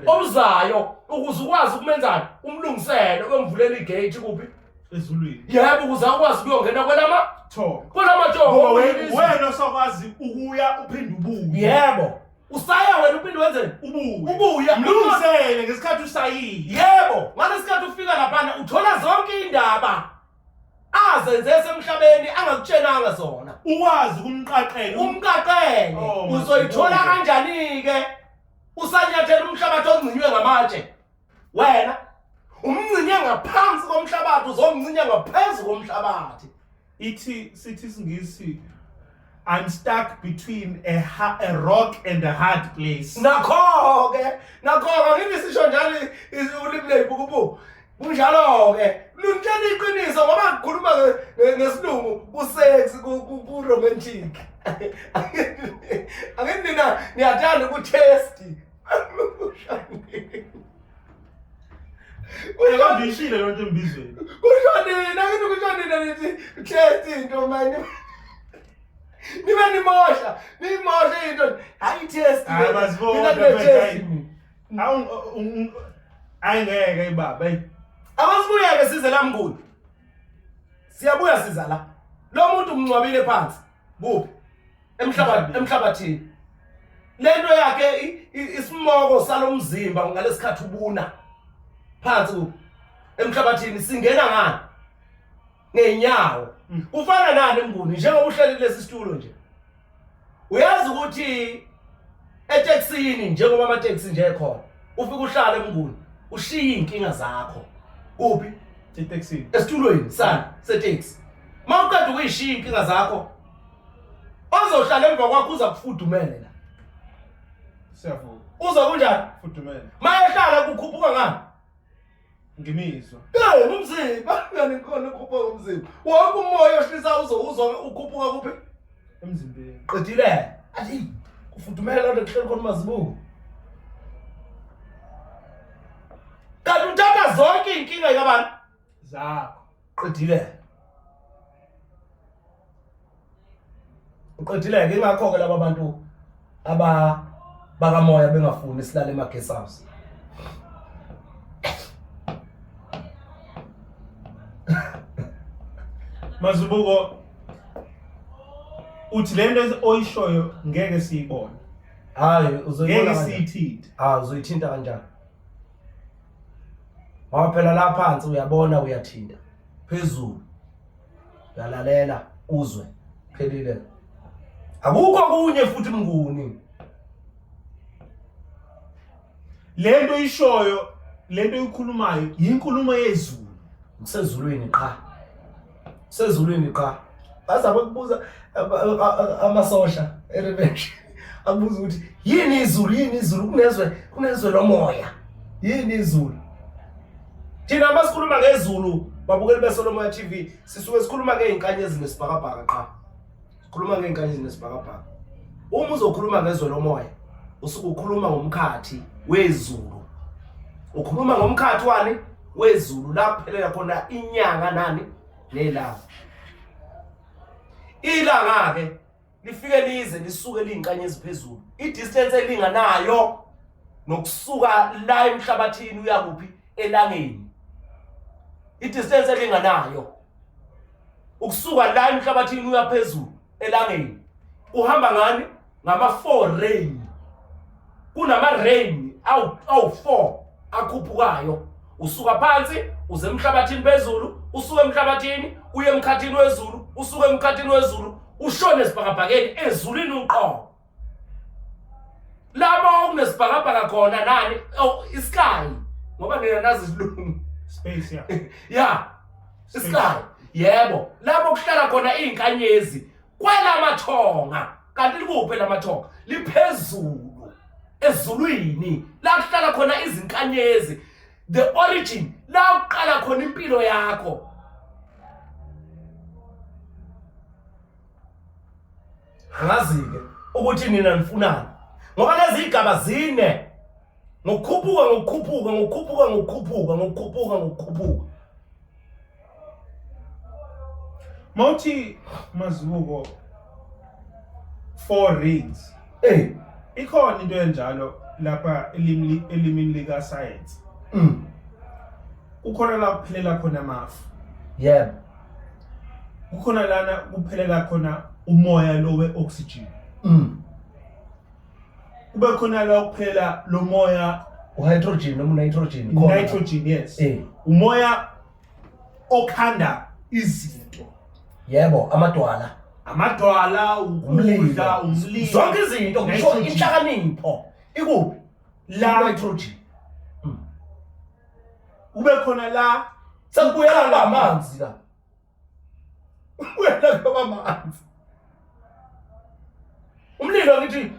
Speaker 3: obuzayo ukuze ukwazi ukumenzana umlungiselo kwemvulela igate kuphi
Speaker 2: ezulwini.
Speaker 3: Yebo ukuze akwazi ukuyongena kwelama
Speaker 2: thongo wena sokwazi ukuya uphinde ubuye.
Speaker 3: Yebo usaya wena uphinde wenzeni ubuya
Speaker 2: mlungisele ngesikhathi usayile.
Speaker 3: Yebo ngalesikhathi ufika lapha uthola zonke indaba azenze esemhlabeni angakutshenanga zona.
Speaker 2: Ukwazi umqaqele
Speaker 3: uzoyithola kanjani ke usanyathela umhlabathi ongcinywe ngamatshe. Wena umncinye ngaphansi komhlabathi uzomncinya ngaphezulu komhlabathi.
Speaker 2: Sithi singisi I'm stuck between a rock and a hard place.
Speaker 3: Nakho ngithi sisho njalo ulimi leyibukubu. Kunjalo ke luntshela iqiniso ngoba ngikhuluma ukhuluma ngesilungu kusex ku romantic. Angithi nina niyathanda ukutest.
Speaker 2: Uyakwazi ishile lonto embizweni.
Speaker 3: Kushonina angithi kushonina nithi test into manje. Nimosha into hayi test.
Speaker 2: Hayi basibona phela. Ayingeke ibaba hey.
Speaker 3: Abasibuya ke size la mnguni. Siyabuya siza la. Lo muntu umncwabile phansi. Kuphi? Emhlabathini. Lento yakhe isimoko salomzimba ngalesikhathi ubuna. Phansi kuphi? Emhlabathini singena ngani? Ngenyawo. Kufana nani emnguni njengoba uhleli lesi situlo nje. Uyazi ukuthi etaxini njengoba ama taxi nje ekhona. Ufika uhlala emnguni, ushiya inkinga zakho. Kuphi?
Speaker 2: Etaxini.
Speaker 3: Esitulweni sana setaxi. Mawuqeda ukuyishiya inkinga zakho, ozohlala emva kwakho uza kufudumela la.
Speaker 2: Siyavuka.
Speaker 3: Uza kunjani?
Speaker 2: Fudumela.
Speaker 3: Mayehlala kukhuphuka ngani?
Speaker 2: Ngimizwa.
Speaker 3: Umzimba, ngani khona ukhuphuka umzimba. Wonke umoya ohlisa uzwa ukhuphuka kuphi?
Speaker 2: Emzimbeni.
Speaker 3: Qedile. Athi kufudumela lento kuhleli khona mazibuko. Kanti uthatha zonke inkinga yabantu
Speaker 2: zakho.
Speaker 3: Qedile. Uqedile ke ngakho ke laba bantu bakamoya bengafuni silale ema guest house.
Speaker 2: Mazibuko uthi lento oyishoyo ngeke siyibone.
Speaker 3: Hayi uzoyibona
Speaker 2: ngeke siyithinta.
Speaker 3: Uzoyithinta kanjani? Waphela la phansi uyabona uyathinta. Phezulu. Uyalalela uzwe. Phelile. Akukho kunye futhi mnguni.
Speaker 2: Lento ishoyo, lento ikhulumayo, inkulumo yezulu.
Speaker 3: Sezulwini qha. Sezulwini qha. Bazabe kubuza amasosha erevenge. Abuza ukuthi yini izulu kunezwe lomoya. Yini izulu? Thina masikhuluma ngezulu, babukeli beSolomoya TV, sisuke sikhuluma ngeinkanyezi nesibhakabhaka qha. Sikhuluma ngeinkanyezi nesibhakabhaka. Uma uzokhuluma ngezwe lomoya, usuke ukhuluma ngomkhathi wezulu. Ukhuluma ngomkhathi wani wezulu la kuphelela khona inyanga nani nelanga. Ilanga ke lifike lize lisuke liyinkanyezi phezulu. I-distance elinganayo nokusuka la emhlabathini uya kuphi elangeni. I-distance elinganayo ukusuka la emhlabathini uya phezulu elangeni. Uhamba ngani? Ngama-4 rain. Kunama rain awu-4 akhuphukayo. Usuka phansi uze emhlabathini phezulu, usuke emhlabathini uye emkhathini wezulu, usuke emkhathini wezulu ushone esibhakabhakeni ezulwini uqo. Lapho kunesibhakabhaka khona nani? Isky. Ngoba nina nazi isilungu.
Speaker 2: Space ya.
Speaker 3: Yeah. Isky. Yebo. Lapho kuhlala khona izinkanyezi kwelamathonga. Kanti likuphi lamathonga? Liphezulu ezulwini. La kuhlala khona izinkanyezi. The origin la uqala khona impilo yakho. Angazi-ke ukuthi nina nifunani. Ngoba lezi igaba zine. Ngokukhuphuka.
Speaker 2: Mawuthi Mazibuko 4 rings. Ikhona into enjalo lapha elimini lika science. Kukhona la kuphelela khona amafu.
Speaker 3: Yebo.
Speaker 2: Kukhona lana kuphelela khona umoya lo weoxygen. Kube khona la kuphelela lo moya
Speaker 3: uhydrogen noma nitrogen khona.
Speaker 2: Nitrogen, yes. Umoya okhanda izinto.
Speaker 3: Yebo, amadwala,
Speaker 2: ukudla, umlilo.
Speaker 3: Zonke izinto ngisho inhlakanipho. Ikuphi? La nitrogen.
Speaker 2: Ube khona la
Speaker 3: sekubuyela kwamanzi la. Ubuyela kwamanzi. Umlilo ngithi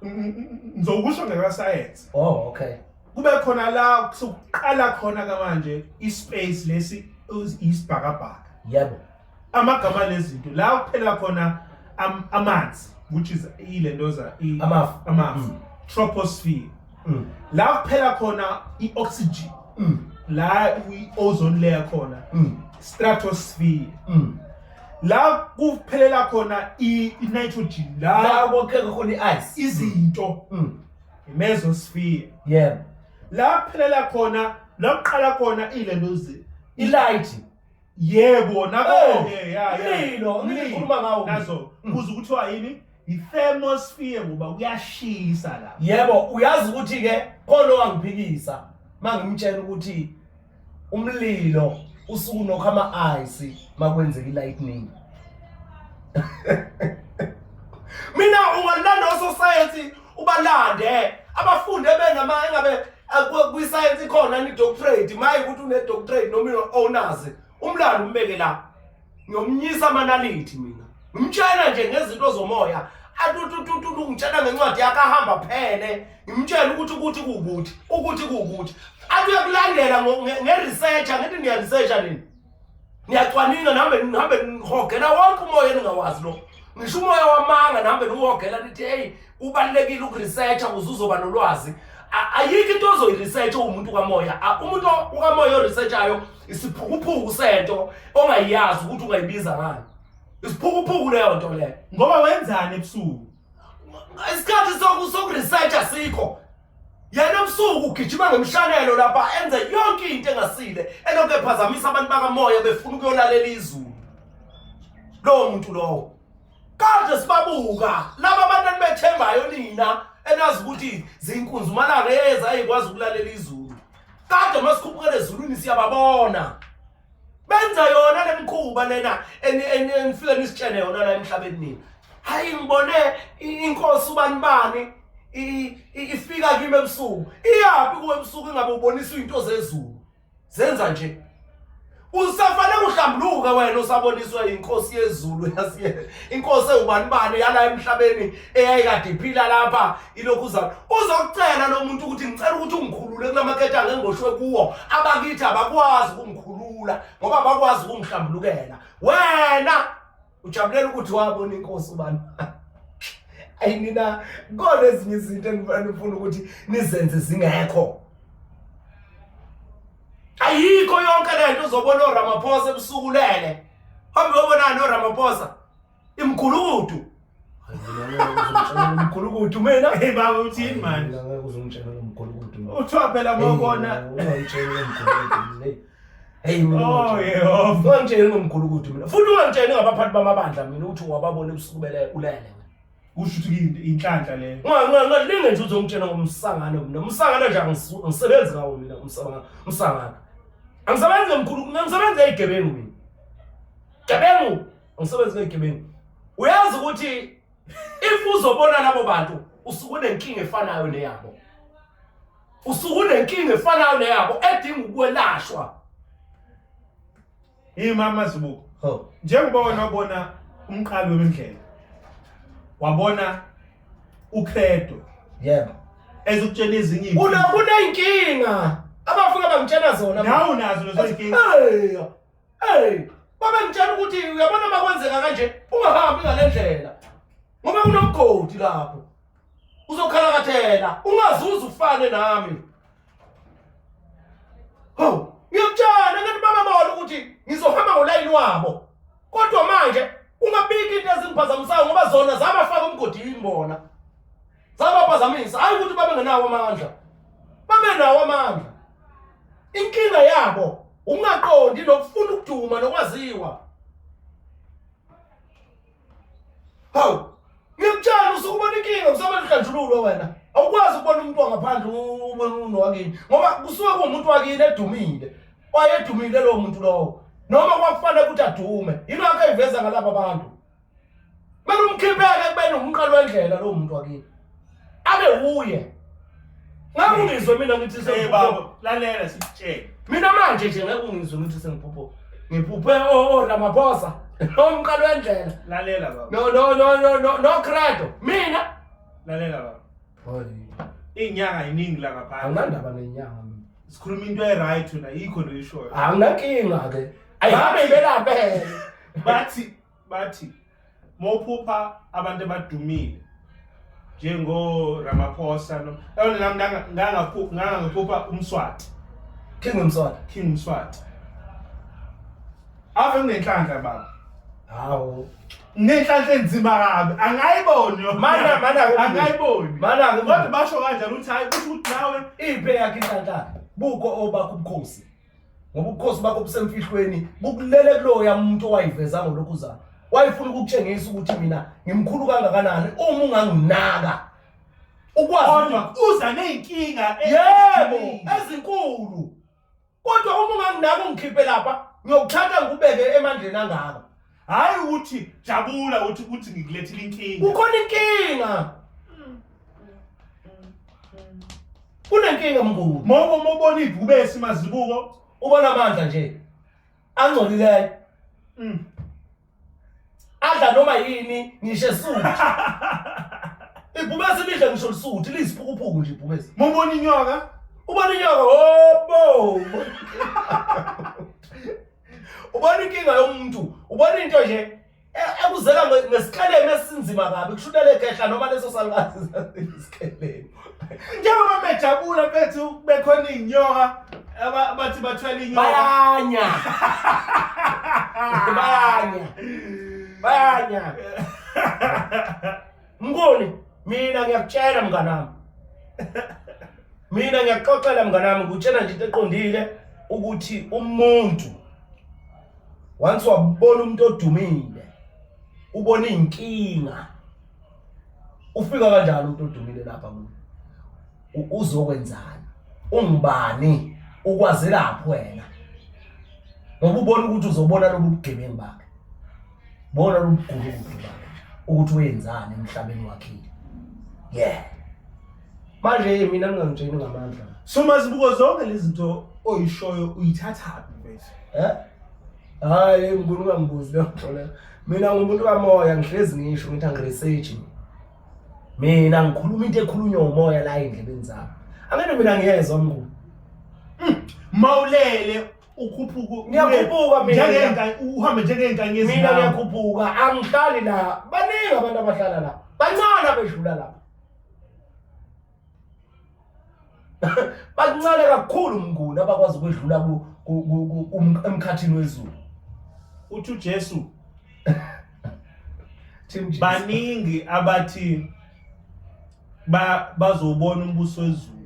Speaker 2: ngizokusho ngeka science.
Speaker 3: Oh, okay.
Speaker 2: Kube khona la kusuqala khona manje ispace lesi isibhakabhaka.
Speaker 3: Yebo.
Speaker 2: Amagama lezinto la kuphela khona amanzi, which is ilendoza amafu. Troposphere. La kuphela khona i-oxygen. La i-ozone layer khona. Stratosphere. La kuphelela khona i-nitrogen.
Speaker 3: La kokheka khona i-ice.
Speaker 2: Izinto. I-mesosphere.
Speaker 3: Yebo.
Speaker 2: La kuphelela khona, la kuqala khona ilendozi.
Speaker 3: I-light.
Speaker 2: Yebo, nabo
Speaker 3: umlilo ngikhuluma ngawo
Speaker 2: nazo kuze ukuthiwa yini i-thermosphere ngoba kuyashisa la.
Speaker 3: Yebo, uyazi ukuthi ke khona wangiphikisa mangimtshela ukuthi umlilo usuku nokho ama-ice makwenzeka i-lightning. Mina ungalanda ososcience ubalande abafundi engabe kwi-science ikhona ni-doctorate maye ukuthi une-doctorate noma une-honors umlando umbeke la ngiyomnyisa amanaliti mina ngimtshela nje ngezinto zomoya atutututu ngitshela ngencwadi yakahamba phele ngimtshela ukuthi kukuthi athi uyakulandela ngeresearch ngithi niya researcha nini niyacwaninga nahambe ngihogela wonke umoya engingawazi lo ngisho umoya wamanga nahambe ngihogela nithi hey kubalekile ukuresearcha ukuze uzoba nolwazi. Ayikho into ozoyiresearch umuntu kamoya. Umuntu kamoya oresearchayo isiphukuphuku sento ongayazi ukuthi ungayibiza ngani. Isiphukuphuku leyo nto leyo.
Speaker 2: Ngoba wenzani ebusuku?
Speaker 3: Isikhathi sokuresearcha sikho. Yena ebusuku ugijima ngemshanelo lapha enze yonke into engasile enokho ephazamisa abantu bakamoya befuna ukuyolalela izulu. Lo muntu lowo. Kade sibabuka laba abantu bethembayo nina enazi ukuthi zinkunzi umalanga yeza ayikwazi ukulalela izulu. Kade masikhuphukele ezulwini siyababona. Benza yona lemkhuba lena enifike nisitshene yona la emhlabeni nini. Hayi ngibone inkosi ubanibani ifika kimi ebusuku. Iyapi kuwe ebusuku ingabe ubonisa into zezulu. Zenza nje. Usafanele uhlambuluka wena usaboniswa inkosi yezulu yasiye. Inkosi eUbanibani yala emhlabeni eyayikade iphila lapha ilokhuza. Uzokucela lo muntu ukuthi ngicela ukuthi ungikhulule kulamaketha ngengoshwe kuwo. Abakithi abakwazi ukungikhulula ngoba abakwazi ukungihlambulukela. Wena ujabulela ukuthi wabona inkosi ubani. Ayinina kone ezinye izinto engifuna ukuthi nizenze zingekho. Ayikho yonke lento uzobona uRamaphosa ebusukulele. Hambe ubona noRamaphosa imkhulukudu. Imkhulukudu mina
Speaker 2: Baba uthini manje?
Speaker 3: Ngeke uzongitshela umkhulukudu.
Speaker 2: Uthiwa phela mawubona
Speaker 3: ungangitshela umkhulukudu. Hey mina.
Speaker 2: Oh Yehova.
Speaker 3: Ungangitshela umkhulukudu mina. Futhi ungangitshela ngabaphathi bamabandla mina uthi wababona ebusukubele ulele.
Speaker 2: Kusho ukuthi inhlanhla leyo.
Speaker 3: Ngalinge nje uzongitshela ngomsangano mina. Umsangano nje angisebenzi ngawo mina umsangano. Angisebenzi ngomkhulukudu, ngisebenza eGebengu mina. Gebengu, angisebenzi eGebengu. Uyazi ukuthi if uzobona labo bantu usuku nenkinga efanayo neyabo. Usuku nenkinga efanayo neyabo edinga ukwelashwa.
Speaker 2: Mama Zibuko. Njengoba wena wabona umqali wemindlela. Wabona uCredo.
Speaker 3: Yebo.
Speaker 2: Ezokutshela ezinye izinto.
Speaker 3: Kunenkinga. Abafika bangitshela zona.
Speaker 2: Nawu nazo lezo inkinga.
Speaker 3: Hey. Baba ngitshela ukuthi uyabona makwenzeka kanje ungahambi ngalendlela. Ngoba kunomgodi lapho. Uzokhalakathela, ungazuza ufane nami. Ngiyakutshela ngathi bababona ukuthi ngizohamba ngolayini wabo. Kodwa manje ungabiki into ezingiphazamisayo ngoba zona zabafaka umgodini bona. Zabaphazamisa, hayi ukuthi babe ngenawo amandla. Babe nawo amandla. Inkinga yabo ungaqondi nokufuna ukuduma nokwaziwa. Ngiyakutshela usukubona inkinga usabe likanjululo wena. Awukwazi ukubona umuntu wangaphandle ubona umuntu wakini ngoba kusuke kuumuntu wakini edumile. Wayedumile lo muntu lowo. Noma kwakufanele ukuthi adume. Yilokho ayiveza ngalabo abantu. Manje umkhipheke kubene umqalo wendlela lo muntu wakini. Abe uye. Ngabe ungizwe mina ngithi
Speaker 2: baba lalela sikutshela.
Speaker 3: Mina manje nje ngeke ungizwe ngithi sengiphupho. Ngiphuphe Ramaphosa. Umqalo wendlela.
Speaker 2: Lalela baba.
Speaker 3: No Credo. Mina
Speaker 2: lalela baba.
Speaker 3: Hoyi.
Speaker 2: Inyanga iningi la ngaphandle.
Speaker 3: Anginandaba nenyanga mina.
Speaker 2: Sikhuluma into right wena yikho lo ishoyo.
Speaker 3: Anginankinga ke. ayihambe belaphe
Speaker 2: bathi mawuphupha abantu abadumile njengo Ramaphosa no ngangaphupha umswati King Mswati ave ngenhlanhla baba
Speaker 3: hawo
Speaker 2: nenhlanhla enzima kabi angayiboni
Speaker 3: mana
Speaker 2: angayiboni kodwa basho kanjalo uthi hayi ukuthi nawe
Speaker 3: iphe yakhe inhlanhla buko obakho ubukhosi ngoba ubukhosi bakho busemfihlweni bukulele kuloya umuntu owayiveza ngolokhu uzana wayifuna ukukutshengisa ukuthi mina ngimkhulu kangakanani uma unganginaka ukwazi
Speaker 2: kodwa uza nezinkinga
Speaker 3: yebo ezinkulu kodwa uma unganginaka ungikhiphe lapha ngiyokuthatha ngikubeke emandleni angaka
Speaker 2: hayi ukuthi jabula ukuthi ngikulethile inkinga
Speaker 3: kukhona inkinga kunenkinga mngulu
Speaker 2: mobona ibhubesi mazibuko
Speaker 3: ubona amandla nje angcolileyo adla noma yini ngisho suthi ibhubesi lidla ngisho lisuthi lisiphukuphuku nje ibhubesi
Speaker 2: mobona inyoka
Speaker 3: ubona inyoka hobo ubona inkinga yomuntu ubona into nje ekuzela ngesikhaleni esinzima kabi kushutele ekhehla noma leso salukazi isikheleni
Speaker 2: njengoba bejabula bethu bekhona inyoka abathi bathwala inyoka
Speaker 3: bayanya Mngoni mina ngiyakutshela mnganami mina ngiyaxoxela mnganami ngikutshela nje into eqondile ukuthi umuntu once wabona umuntu odumile ubona inkinga ufika kanjalo umuntu odumile lapha kulo uzokwenzani ungubani ukwazi lapho wena ngoba ubona ukuthi uzobona lobugebengu bakhe bona lobugulukudu bakhe ukuthi wenzani emhlabeni wakhe manje mina ngingangitsheni ngamandla
Speaker 2: so mazibuko zonke lezi zinto oyishoyo uyithathaphi mfethu
Speaker 3: hayi ngikuni ungambuzi lokho la mina ngumuntu kamoya ngihlezi ngisho ngithi angiresearch mina ngikhuluma into ekhulunywa umoya la endlebeni zami angene mina ngiyezwa mnguni
Speaker 2: mawulele ukhuphuka
Speaker 3: ngiyakhuphuka mina
Speaker 2: uhambe njengenkanyezi
Speaker 3: mina ngiyakhuphuka angihlali la baningi abantu abahlala la bancane abedlula la bancane kakhulu mnguni abakwazi ukwedlula emkhathini wezulu
Speaker 2: uthi uJesu baningi abathi bazobona umbuso wezulu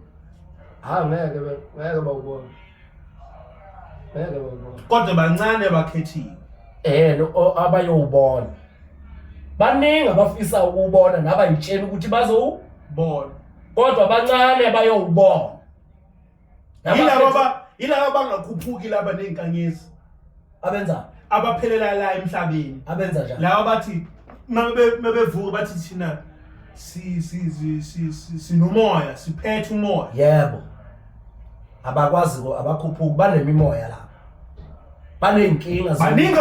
Speaker 3: ngeke bawubona
Speaker 2: kodwa bancane bakhethiwe
Speaker 3: abayobona baningi abafisa ukubona nabayitshela ukuthi bazobona kodwa bancane bayobona
Speaker 2: yilabo bangakhuphuki laba nezinkanyezi
Speaker 3: abenza
Speaker 2: abaphelela la emhlabeni
Speaker 3: abenza njalo
Speaker 2: lawa bathi mabevuka bathi thina sinomoya siphethe umoya
Speaker 3: yebo abakwazi abakhuphuki banemimoya la banenkinga
Speaker 2: baningi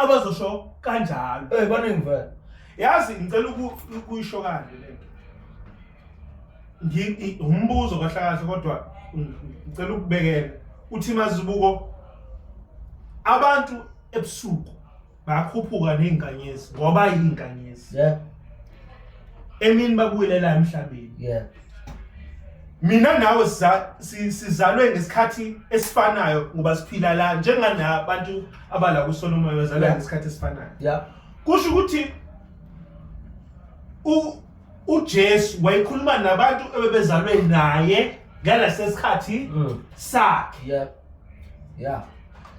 Speaker 2: abazosho kanjalo
Speaker 3: baningi vele
Speaker 2: yazi ngicela ukuyisho kanje lento umbuzo kahle kodwa ngicela ukubekela uthi mazibuko abantu ebusuku bayakhuphuka nezinkanyezi ngoba yinkanyezi emini babuyelela emhlabeni mina nawe sizalwe ngesikhathi esifanayo ngoba siphila la njenganabantu abala kuSolomon bazalwa ngesikhathi esifanayo kusho ukuthi uJesu wayekhuluma nabantu ebebezalwe naye ngalesikhathi sakhe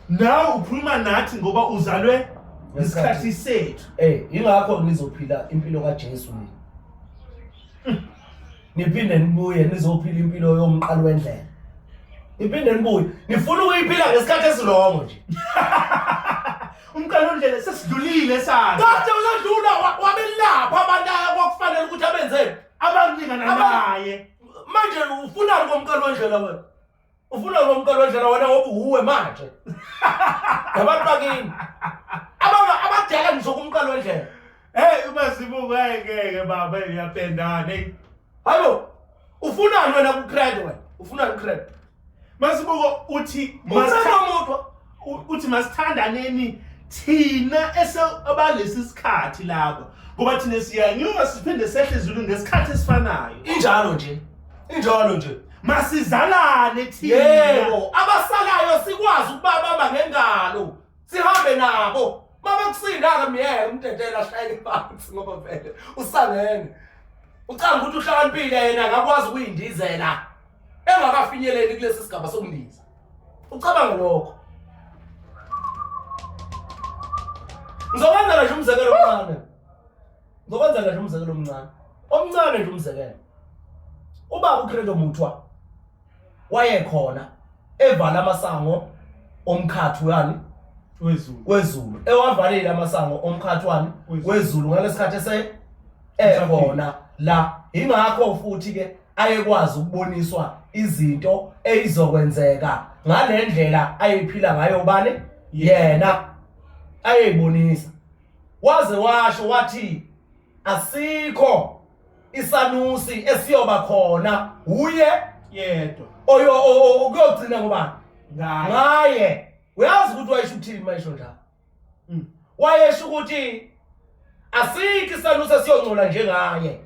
Speaker 2: nawe ukhuluma nathi ngoba uzalwe ngesikhathi sethu
Speaker 3: ingakho nizophila impilo kaJesu niphinde nibuye nizophila impilo yomqalo wendlela niphinde nibuye nifuna ukuyiphila ngesikhathi esilongo nje
Speaker 2: umqalo wendlela sesidlulile sana
Speaker 3: kade uzadlula wabelapha abantu akufanele ukuthi abenze
Speaker 2: abaningana naye
Speaker 3: manje ufuna ngomqalo wendlela wena ufuna ngomqalo wendlela wena ngoba uwe manje abantu bakini abadala ngizokumqalo wendlela
Speaker 2: umazibuko ngeke baba uyapendana
Speaker 3: Hallo, ufunani wena kucred wena? Ufunani kucred?
Speaker 2: Masibuko uthi
Speaker 3: umuntu
Speaker 2: uthi masithandaneni thina abalesi sikhathi lapha ngoba thina siyanyuka siphinde sehle ezulu ngesikhathi esifanayo.
Speaker 3: Injalo nje.
Speaker 2: Masizalane thina.
Speaker 3: Yebo, abasalayo sikwazi ukubabamba ngengalo. Sihambe nabo. Mabekusinda ke myeke umtetela ashayele phansi ngoba vele usangene. Ucanga ukuthi uhlakaniphile yena akakwazi ukuyindizela. Engakafinyeleli kulesi sigaba sokundiza. Ucabanga lokho. Ngizokwenza nje umzekelo omncane. Omncane nje umzekelo. Ubaba uCredo Muthwa wayekhona evala amasango omkhathi yani wezulu. Ewavalile amasango omkhathi wani wezulu ngalesikhathi ekhona la. Ingakho futhi ke ayekwazi ukuboniswa izinto ezizokwenzeka ngalendlela ayiphila ngayo bani yena ayibonisa. Waze washo wathi asikho isanusi esiyoba khona uye
Speaker 2: yedwa
Speaker 3: ukuyogcina ngobani ngaye. Uyazi ukuthi wayesho ukuthini mayisho njalo? Wayesho ukuthi asikho isanusi esiyongcola njengaye.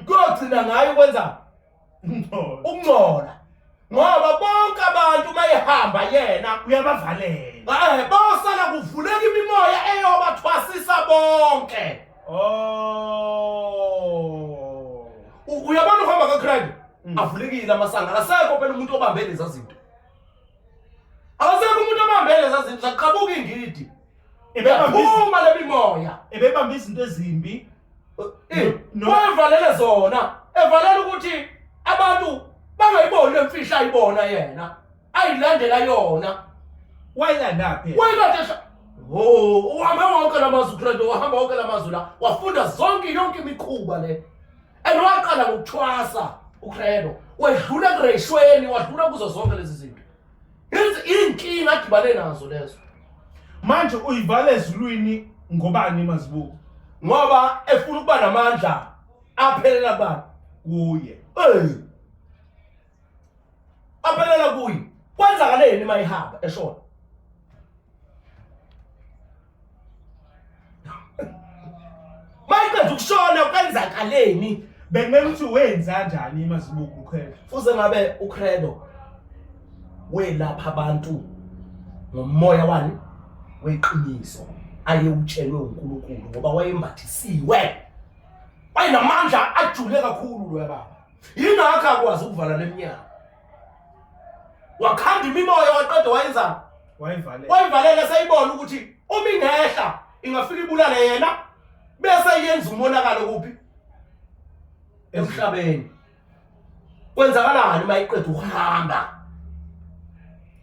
Speaker 3: Kuyogcina ngaye ukwenza ukungcola ngoba bonke abantu bayihamba yena
Speaker 2: uyabavalela.
Speaker 3: Bosala kuvuleka imimoya eyobathwasisa bonke. Uyabona uhamba kaCredo avulekile amasango. Akasekho phela umuntu obambe lezi zinto. Akasekho umuntu obambe lezi zinto zaqhabuka ingidi. Ephuma lemimoya.
Speaker 2: Ebebamba izinto ezimbi.
Speaker 3: Wayevalele zona. Evalela ukuthi abantu bangayiboni lemfihla ayibona yena. Ayilandela yona.
Speaker 2: Wayilanda phela.
Speaker 3: Wayilanda uhamba wonke lamazwi uCredo, wahamba wonke lamazwi la. Wafunda yonke imikhuba le. Waqala ngokuthwasa uCredo. Wedlula kureshweni, wadlula kuzo zonke lezi zinto. Inkinga adibane nazo lezo.
Speaker 2: Manje uyivale ezulwini ngobani Mazibuko?
Speaker 3: Ngoba efuna ukuba namandla aphelela bani
Speaker 2: kuye.
Speaker 3: Aphelela kuye. Kwenzakaleni mayihamba eshona? Mayiqeda ukushona kwenzakaleni?
Speaker 2: Bekumele ukuthi wenza kanjani Mazibuko uCredo?
Speaker 3: Fuze ngabe uCredo welapha abantu ngomoya wani weqiniso ayewutshelwe uNkulunkulu ngoba wayembathisiwe. Wayinamandla ajule kakhulu lo yababa. Yingakho akwazi ukuvala leminyango. Wakhanda imimoya waqeda wayenza wayivalela sayibona ukuthi uma ingehla ingafika ibulale yena bese yenza umonakalo kuphi emhlabeni. Kwenzakalani mayiqeda ukuhamba?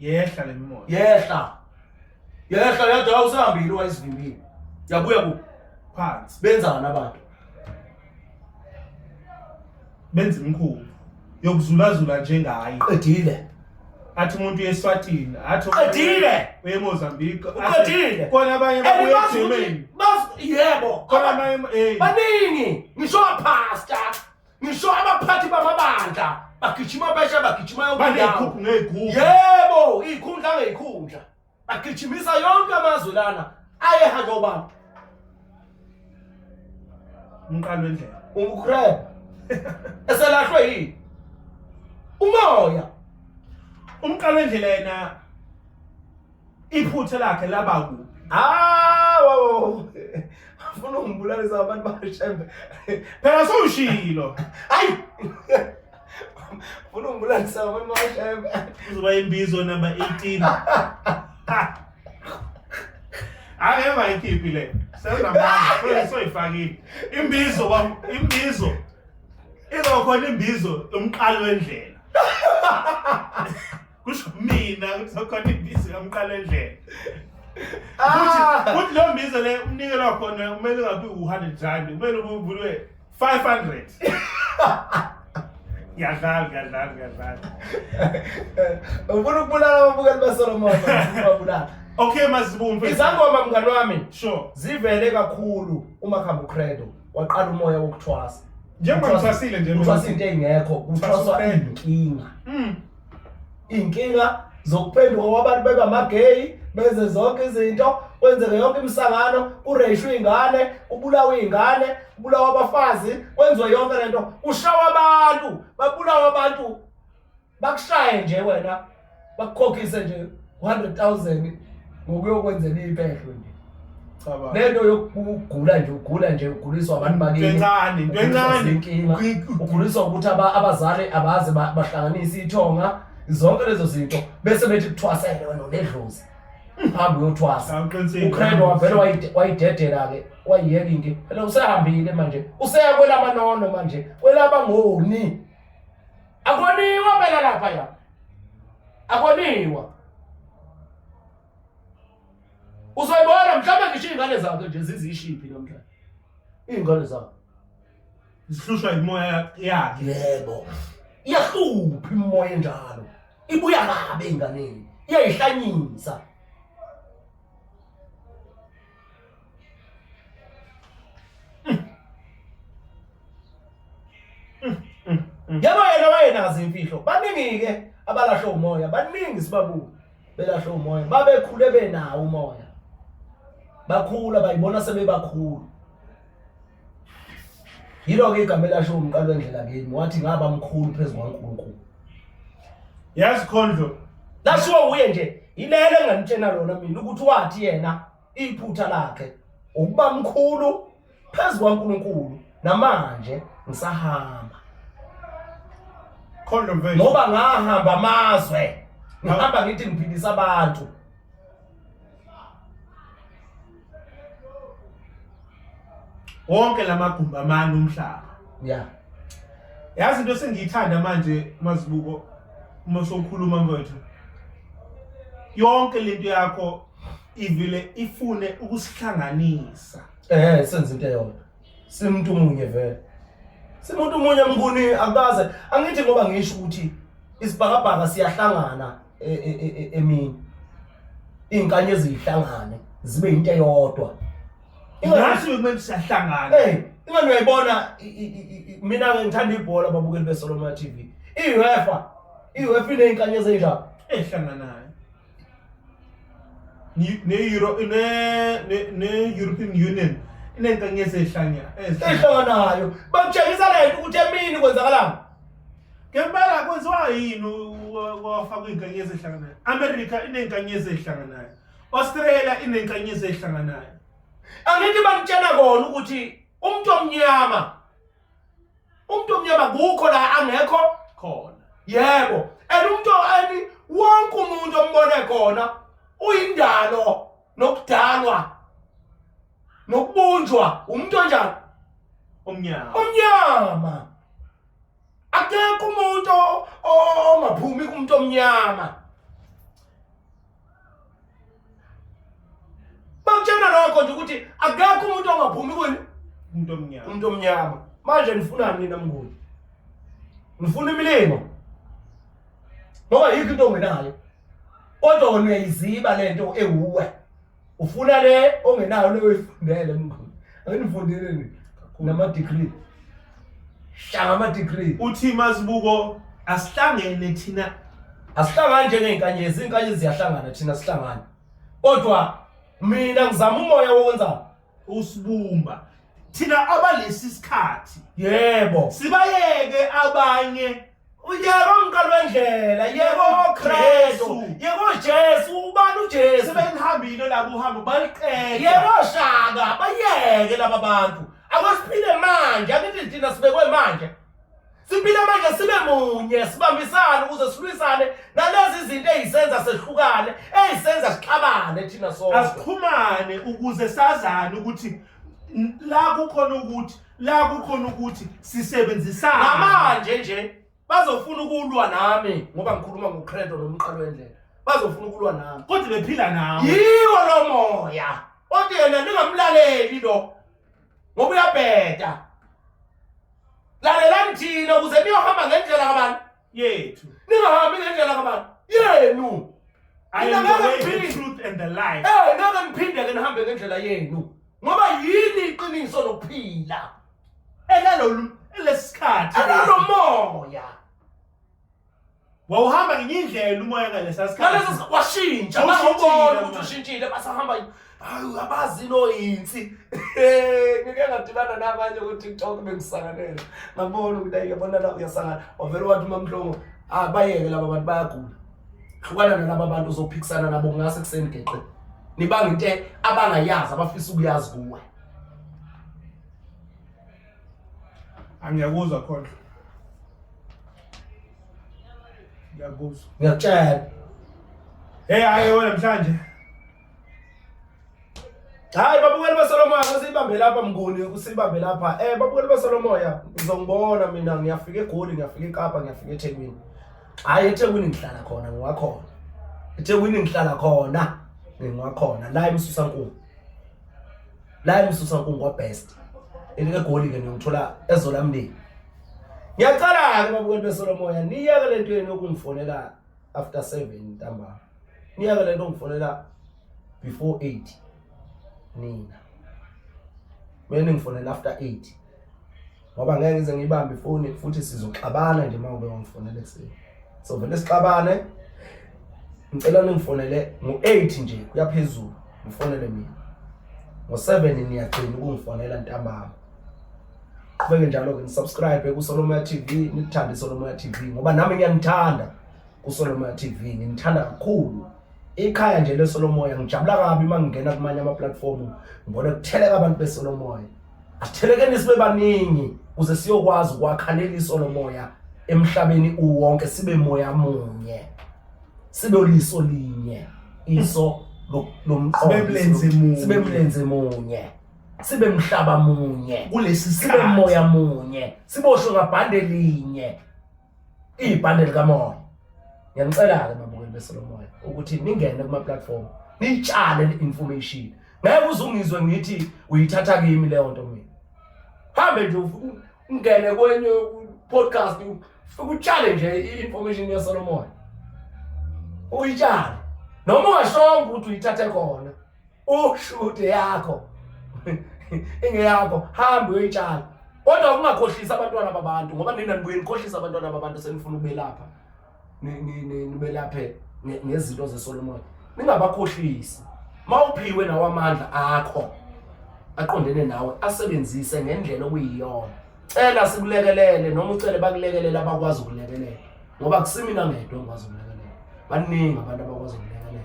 Speaker 2: Yehla lemimoya.
Speaker 3: Yehla yadwa usahambile wayizivimbile. Yabuya ku
Speaker 2: phansi.
Speaker 3: Benzana abantu.
Speaker 2: Benza imkhulu yokuzulazula njengaye.
Speaker 3: Qedile.
Speaker 2: Athi umuntu yeSwatini, athi
Speaker 3: qedile.
Speaker 2: weMozambique,
Speaker 3: Qedile.
Speaker 2: Khona abanye babuye eGermany.
Speaker 3: Yebo.
Speaker 2: Khona abanye
Speaker 3: baningi. Ngisho pastor, ngisho abaphathi bamabandla bagijima besha bagijima yonke
Speaker 2: indawo.
Speaker 3: Yebo, ikhundla ngeyikhundla. Bagijimisa yonke amazwe lana ayehanja obani.
Speaker 2: Umqalo wendlela.
Speaker 3: UCredo. Eselahlwe yini? Umoya.
Speaker 2: Umqalo wendlela yena iphutha lakhe laba kuphi?
Speaker 3: Wow. Ufuna ungibulalisa abantu bashembe.
Speaker 2: Phela sowushilo.
Speaker 3: Hayi. Ufuna ungibulalisa abantu bashembe.
Speaker 2: Uzoba imbizo number 18. Akeva ikhiphi le. Sezamanga, phela soyifakile. Imbizo. Izokhona imbizo yomqalo wendlela. Kusho mina ukuthi sokhona imbizo yomqalo wendlela. Futhi lo mbizo le umnikelo khona kumele ngabe u100 rand, kumele ubulwe 500. Yadlala.
Speaker 3: Ufuna ukubulala ababukeli beSolomon, ubabulala.
Speaker 2: Okay Mazibuko.
Speaker 3: Izangoma mngani wami.
Speaker 2: Sure.
Speaker 3: Zivele kakhulu uma khamba uCredo. Waqala umoya wokuthwasa.
Speaker 2: Njengoba ngithwasile nje
Speaker 3: uthwasa into engekho, uthwaswa inkinga. Inkinga zokuphenduka kwabantu beba magay, benze zonke izinto, kwenzeke yonke imisangano, ureshwe ingane, kubulawe ingane, kubulawa abafazi, kwenziwe yonke lento, ushawa abantu, babulawa abantu, bakushaye nje wena, bakukhokhise nje 100,000 ngokuyokwenzela iphehlo nje. Lento yokugula nje uguliswa abantu bakini.
Speaker 2: Into encane.
Speaker 3: Uguliswa ukuthi abazali abaze bahlanganise ithonga, zonke lezo zinto bese bethi kuthwasele wena unedlozi. Hambe uyothwasa. Ukrendo wavela wayidedela ke, wayiyeka into. Phela usehambile manje. Useya kwelamanono manje, kwelabangoni. Akoniwa phela lapha ya. Akoniwa. Uzoyibona mhlawumbe ngisho ingane zakho nje zizishiphi namhlanje. Ingane zakho
Speaker 2: zihlushwa imoya yakhe.
Speaker 3: Yebo. Iyahlupha imoya njalo. Ibuya kabe inganeni. Iyayihlanyisa. Yabo yena wayenazi imfihlo. Baningi ke abalahla umoya, baningi sibabu belahla umoya. Babekhule benawo umoya. Bakhula bayibona sebebakhulu. Yilo ke igama elasho umqalo wendlela kimi wathi ngaba mkhulu phezulu kwaNkulunkulu.
Speaker 2: Yazi Khondlo,
Speaker 3: Lashiwo uye nje ilele enganitshena lona mina ukuthi wathi yena iphutha lakhe ukuba mkhulu phezulu kwaNkulunkulu namanje ngisahamba.
Speaker 2: Khondlo mfethu.
Speaker 3: Ngoba ngahamba amazwe. Ngihamba ngithi ngiphilisa abantu.
Speaker 2: Wonke lamagumba amani umhlaba.
Speaker 3: Yeah.
Speaker 2: Yazi into sengiyithanda manje Mazibuko uma sokhuluma mfethu. Yonke lento yakho ivile ifune ukusihlanganisa.
Speaker 3: Senze into eyodwa. Simuntu munye vele. Simuntu munye mnguni akaze angithi ngoba ngisho ukuthi isibhakabhaka siyahlangana emini. Inkanye ezihlangane zibe into eyodwa.
Speaker 2: Ingasi bekumele siyahlangana.
Speaker 3: Ingane uyayibona mina ngithanda ibhola babukeli beSolomon TV. UEFA inezinkanye ezinjani
Speaker 2: ehlanganayo. European Union inenkanye ezihlanganayo.
Speaker 3: Bakutshengisa lento ukuthi emini kwenzakalani.
Speaker 2: Ngempela kwenziwa yini kwafaka inkanye ezihlanganayo? America inenkanye ezihlanganayo. Australia inenkanye ezihlanganayo.
Speaker 3: Angithi bangitshela kona ukuthi umuntu omnyama kukho la angekho
Speaker 2: khona.
Speaker 3: Yebo. Umuntu wonke umuntu ombone khona uyindalo nokudalwa nokubunjwa umuntu onjani omnyama. Akekho umuntu ongaphumi kumuntu omnyama. Bangitshela lokho nje ukuthi akekho umuntu ongaphumi
Speaker 2: umuntu
Speaker 3: omnyama. Manje nifunani nina mnguni? Nifuna imilingo? Ngoba yikho into ongenayo. Kodwa wena uyayiziba lento ewuwe. Ufuna le ongenayo le oyifundele mnguni. Anginifundele ni nama degree. Shanga ama degree.
Speaker 2: Uthi Mazibuko asihlangene thina.
Speaker 3: Asihlangane njengeinkanyezi, inkanyezi ziyahlangana thina sihlangane. Kodwa mina ngizama umoya wokwenza
Speaker 2: usibumba. Thina abalesi sikhathi.
Speaker 3: Yebo.
Speaker 2: Sibayeke abanye.
Speaker 3: Uyeko umqalo wendlela, yeko Kristu, yeko Jesu, ubani uJesu.
Speaker 2: Sebenihambile la kuhamba baliqede.
Speaker 3: Yebo Shaka, bayeke laba bantu. Akwasiphile manje, akithi thina sibekwe manje. Siphile manje sibe munye, sibambisane ukuze silwisane nalezi izinto ezisenza sehlukane, ezisenza sixabane thina sonke.
Speaker 2: Asikhumane ukuze sazane ukuthi la kukhona ukuthi sisebenzisana.
Speaker 3: Namanje nje bazofuna ukulwa nami ngoba ngikhuluma ngoKristu nomqalo wendlela. Bazofuna ukulwa nami.
Speaker 2: Kodwa bephila nawe.
Speaker 3: Yiwo lo moya. Kodwa yena ningamlaleli lo. Ngoba uyabheda. Lalelani thina ukuze niyohamba ngendlela kabantu
Speaker 2: yethu.
Speaker 3: Ningahambi ngendlela kabantu yenu.
Speaker 2: I am the way, the truth and the life.
Speaker 3: Ngeke ngiphinde ke nihambe ngendlela yenu. Ngoba yini iqiniso lokuphila.
Speaker 2: Lesikhathi
Speaker 3: Elalo moya.
Speaker 2: Wawuhamba ngenye indlela umoya ngalesasikhathi.
Speaker 4: Ngaleso washintsha bawubona ukuthi ushintshile basahamba hayi abazi no yinsi. Ngike ngadibana nabanye ku TikTok bengisanganele. Ngabona ukuthi ayibona la uyasangana. Ovela wathi uMamhlongo bayeke laba bantu bayagula. Hlukana nalabo bantu uzophikisana nabo ngase kuseni geqe. Nibanga into abangayazi abafisa ukuyazi kuwe.
Speaker 2: Angiyakuzwa khona. Ngiyakuzwa.
Speaker 4: Ngiyakutshela.
Speaker 2: Hayi wena namhlanje.
Speaker 4: Hayi babukeli baSolomoya kusibambe lapha mnguni kusibambe lapha. Babukeli baSolomoya ngizongibona mina ngiyafika eGoli ngiyafika eKapa ngiyafika eThekwini. Hayi eThekwini ngihlala khona ngiwakhona. eThekwini ngihlala khona ngiwakhona la eMsusankulu. La eMsusankulu kwa best. eGoli ke ngiyothola ezolamndeni. Ngiyacela ke babukeli baSolomoya niyeke lento yenu yokungifonela after 7 ntambama. Niyeke lento ungifonela before 8. Nina mina ngifonela after 8 ngoba ngeke ngize ngibambe ifoni futhi sizoxabana nje mawube ungifonela ekseni so vele sixabane ngicela ningifonele ngo8 nje kuyaphezulu ngifonele mina ngo7 niyagcina ukungifonela ntambama qhubeke njalo ke nisubscribe kuSolomoya TV nikuthande iSolomoya TV ngoba nami ngiyanithanda kuSolomoya TV nginithanda kakhulu. Ikhaya nje leSolomoya ngijabula kabi mangingena kumanye ama platform ngibona kutheleka abantu beSolomoya. Asithelekeni sibe baningi ukuze siyokwazi ukwakhalela iSolomoya emhlabeni uwonke sibe moya munye. Sibe uliso linye. Iso sibe mlenze munye. Sibe mhlaba munye.
Speaker 2: Kulesi
Speaker 4: sibe moya munye. Siboshwe ngabhande linye. Ibhande likamoya. Ngiyacela ke mabukeli beSolomoya ukuthi ningene kuma platform nitshale information. Ngeke uzungizwe ngithi uyithatha kimi leyo nto mina. Hambe nje ungene kwenye podcast ukutshale nje information yeSolomoya. Uyitshale. Noma ungashonga ukuthi uyithathe khona. Ushude yakho. Ingeyakho hamba uyitshale. Kodwa ungakhohlisa abantwana babantu ngoba nina nibuye nikhohlisa abantwana babantu senifuna ubelapha. Nibelaphe ngezinto zeSolomoya. Ningabakhohlisi. Mawuphiwe nawe amandla akho aqondene nawe asebenzise ngendlela okuyiyona. Cela sikulekelele noma ucele bakulekelela abakwazi ukulekelela. Ngoba kusimina ngedwa ngikwazi ukulekelela. Baningi abantu abakwazi ukulekelela.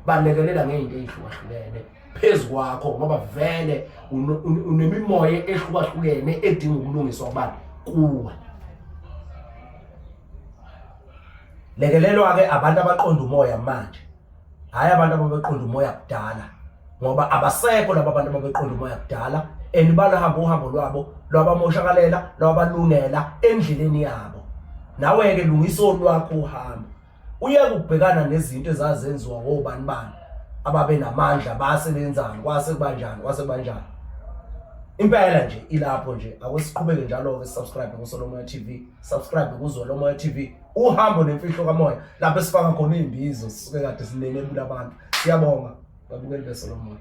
Speaker 4: Balekelela ngezinto ezihlukahlukene phezukwakho ngoba vele unemimoya ehlukahlukene edinga ukulungiswa kwabantu kuwe. Lekelelwa ke abantu abaqonda umoya manje. Hayi abantu abaqonda umoya kudala. Ngoba abasekho laba abantu abaqonda umoya kudala enibala uhambo lwabo lwabamoshakalela lwabalungela endleleni yabo. Nawe ke lungiso lwakho uhamba. Uye ukubhekana nezinto ezazenziwa ngobani bani ababe namandla basebenzana kwase kubanjani. Impela nje ilapho nje akusiqhubeke njalo ke subscribe kuSolomoya TV, subscribe kuZolomoya TV. Uhambo nemfihlo kamoya lapho esifaka khona izimbizo sisuke kade sinenebula abantu. Siyabonga babukeli beSolomoya.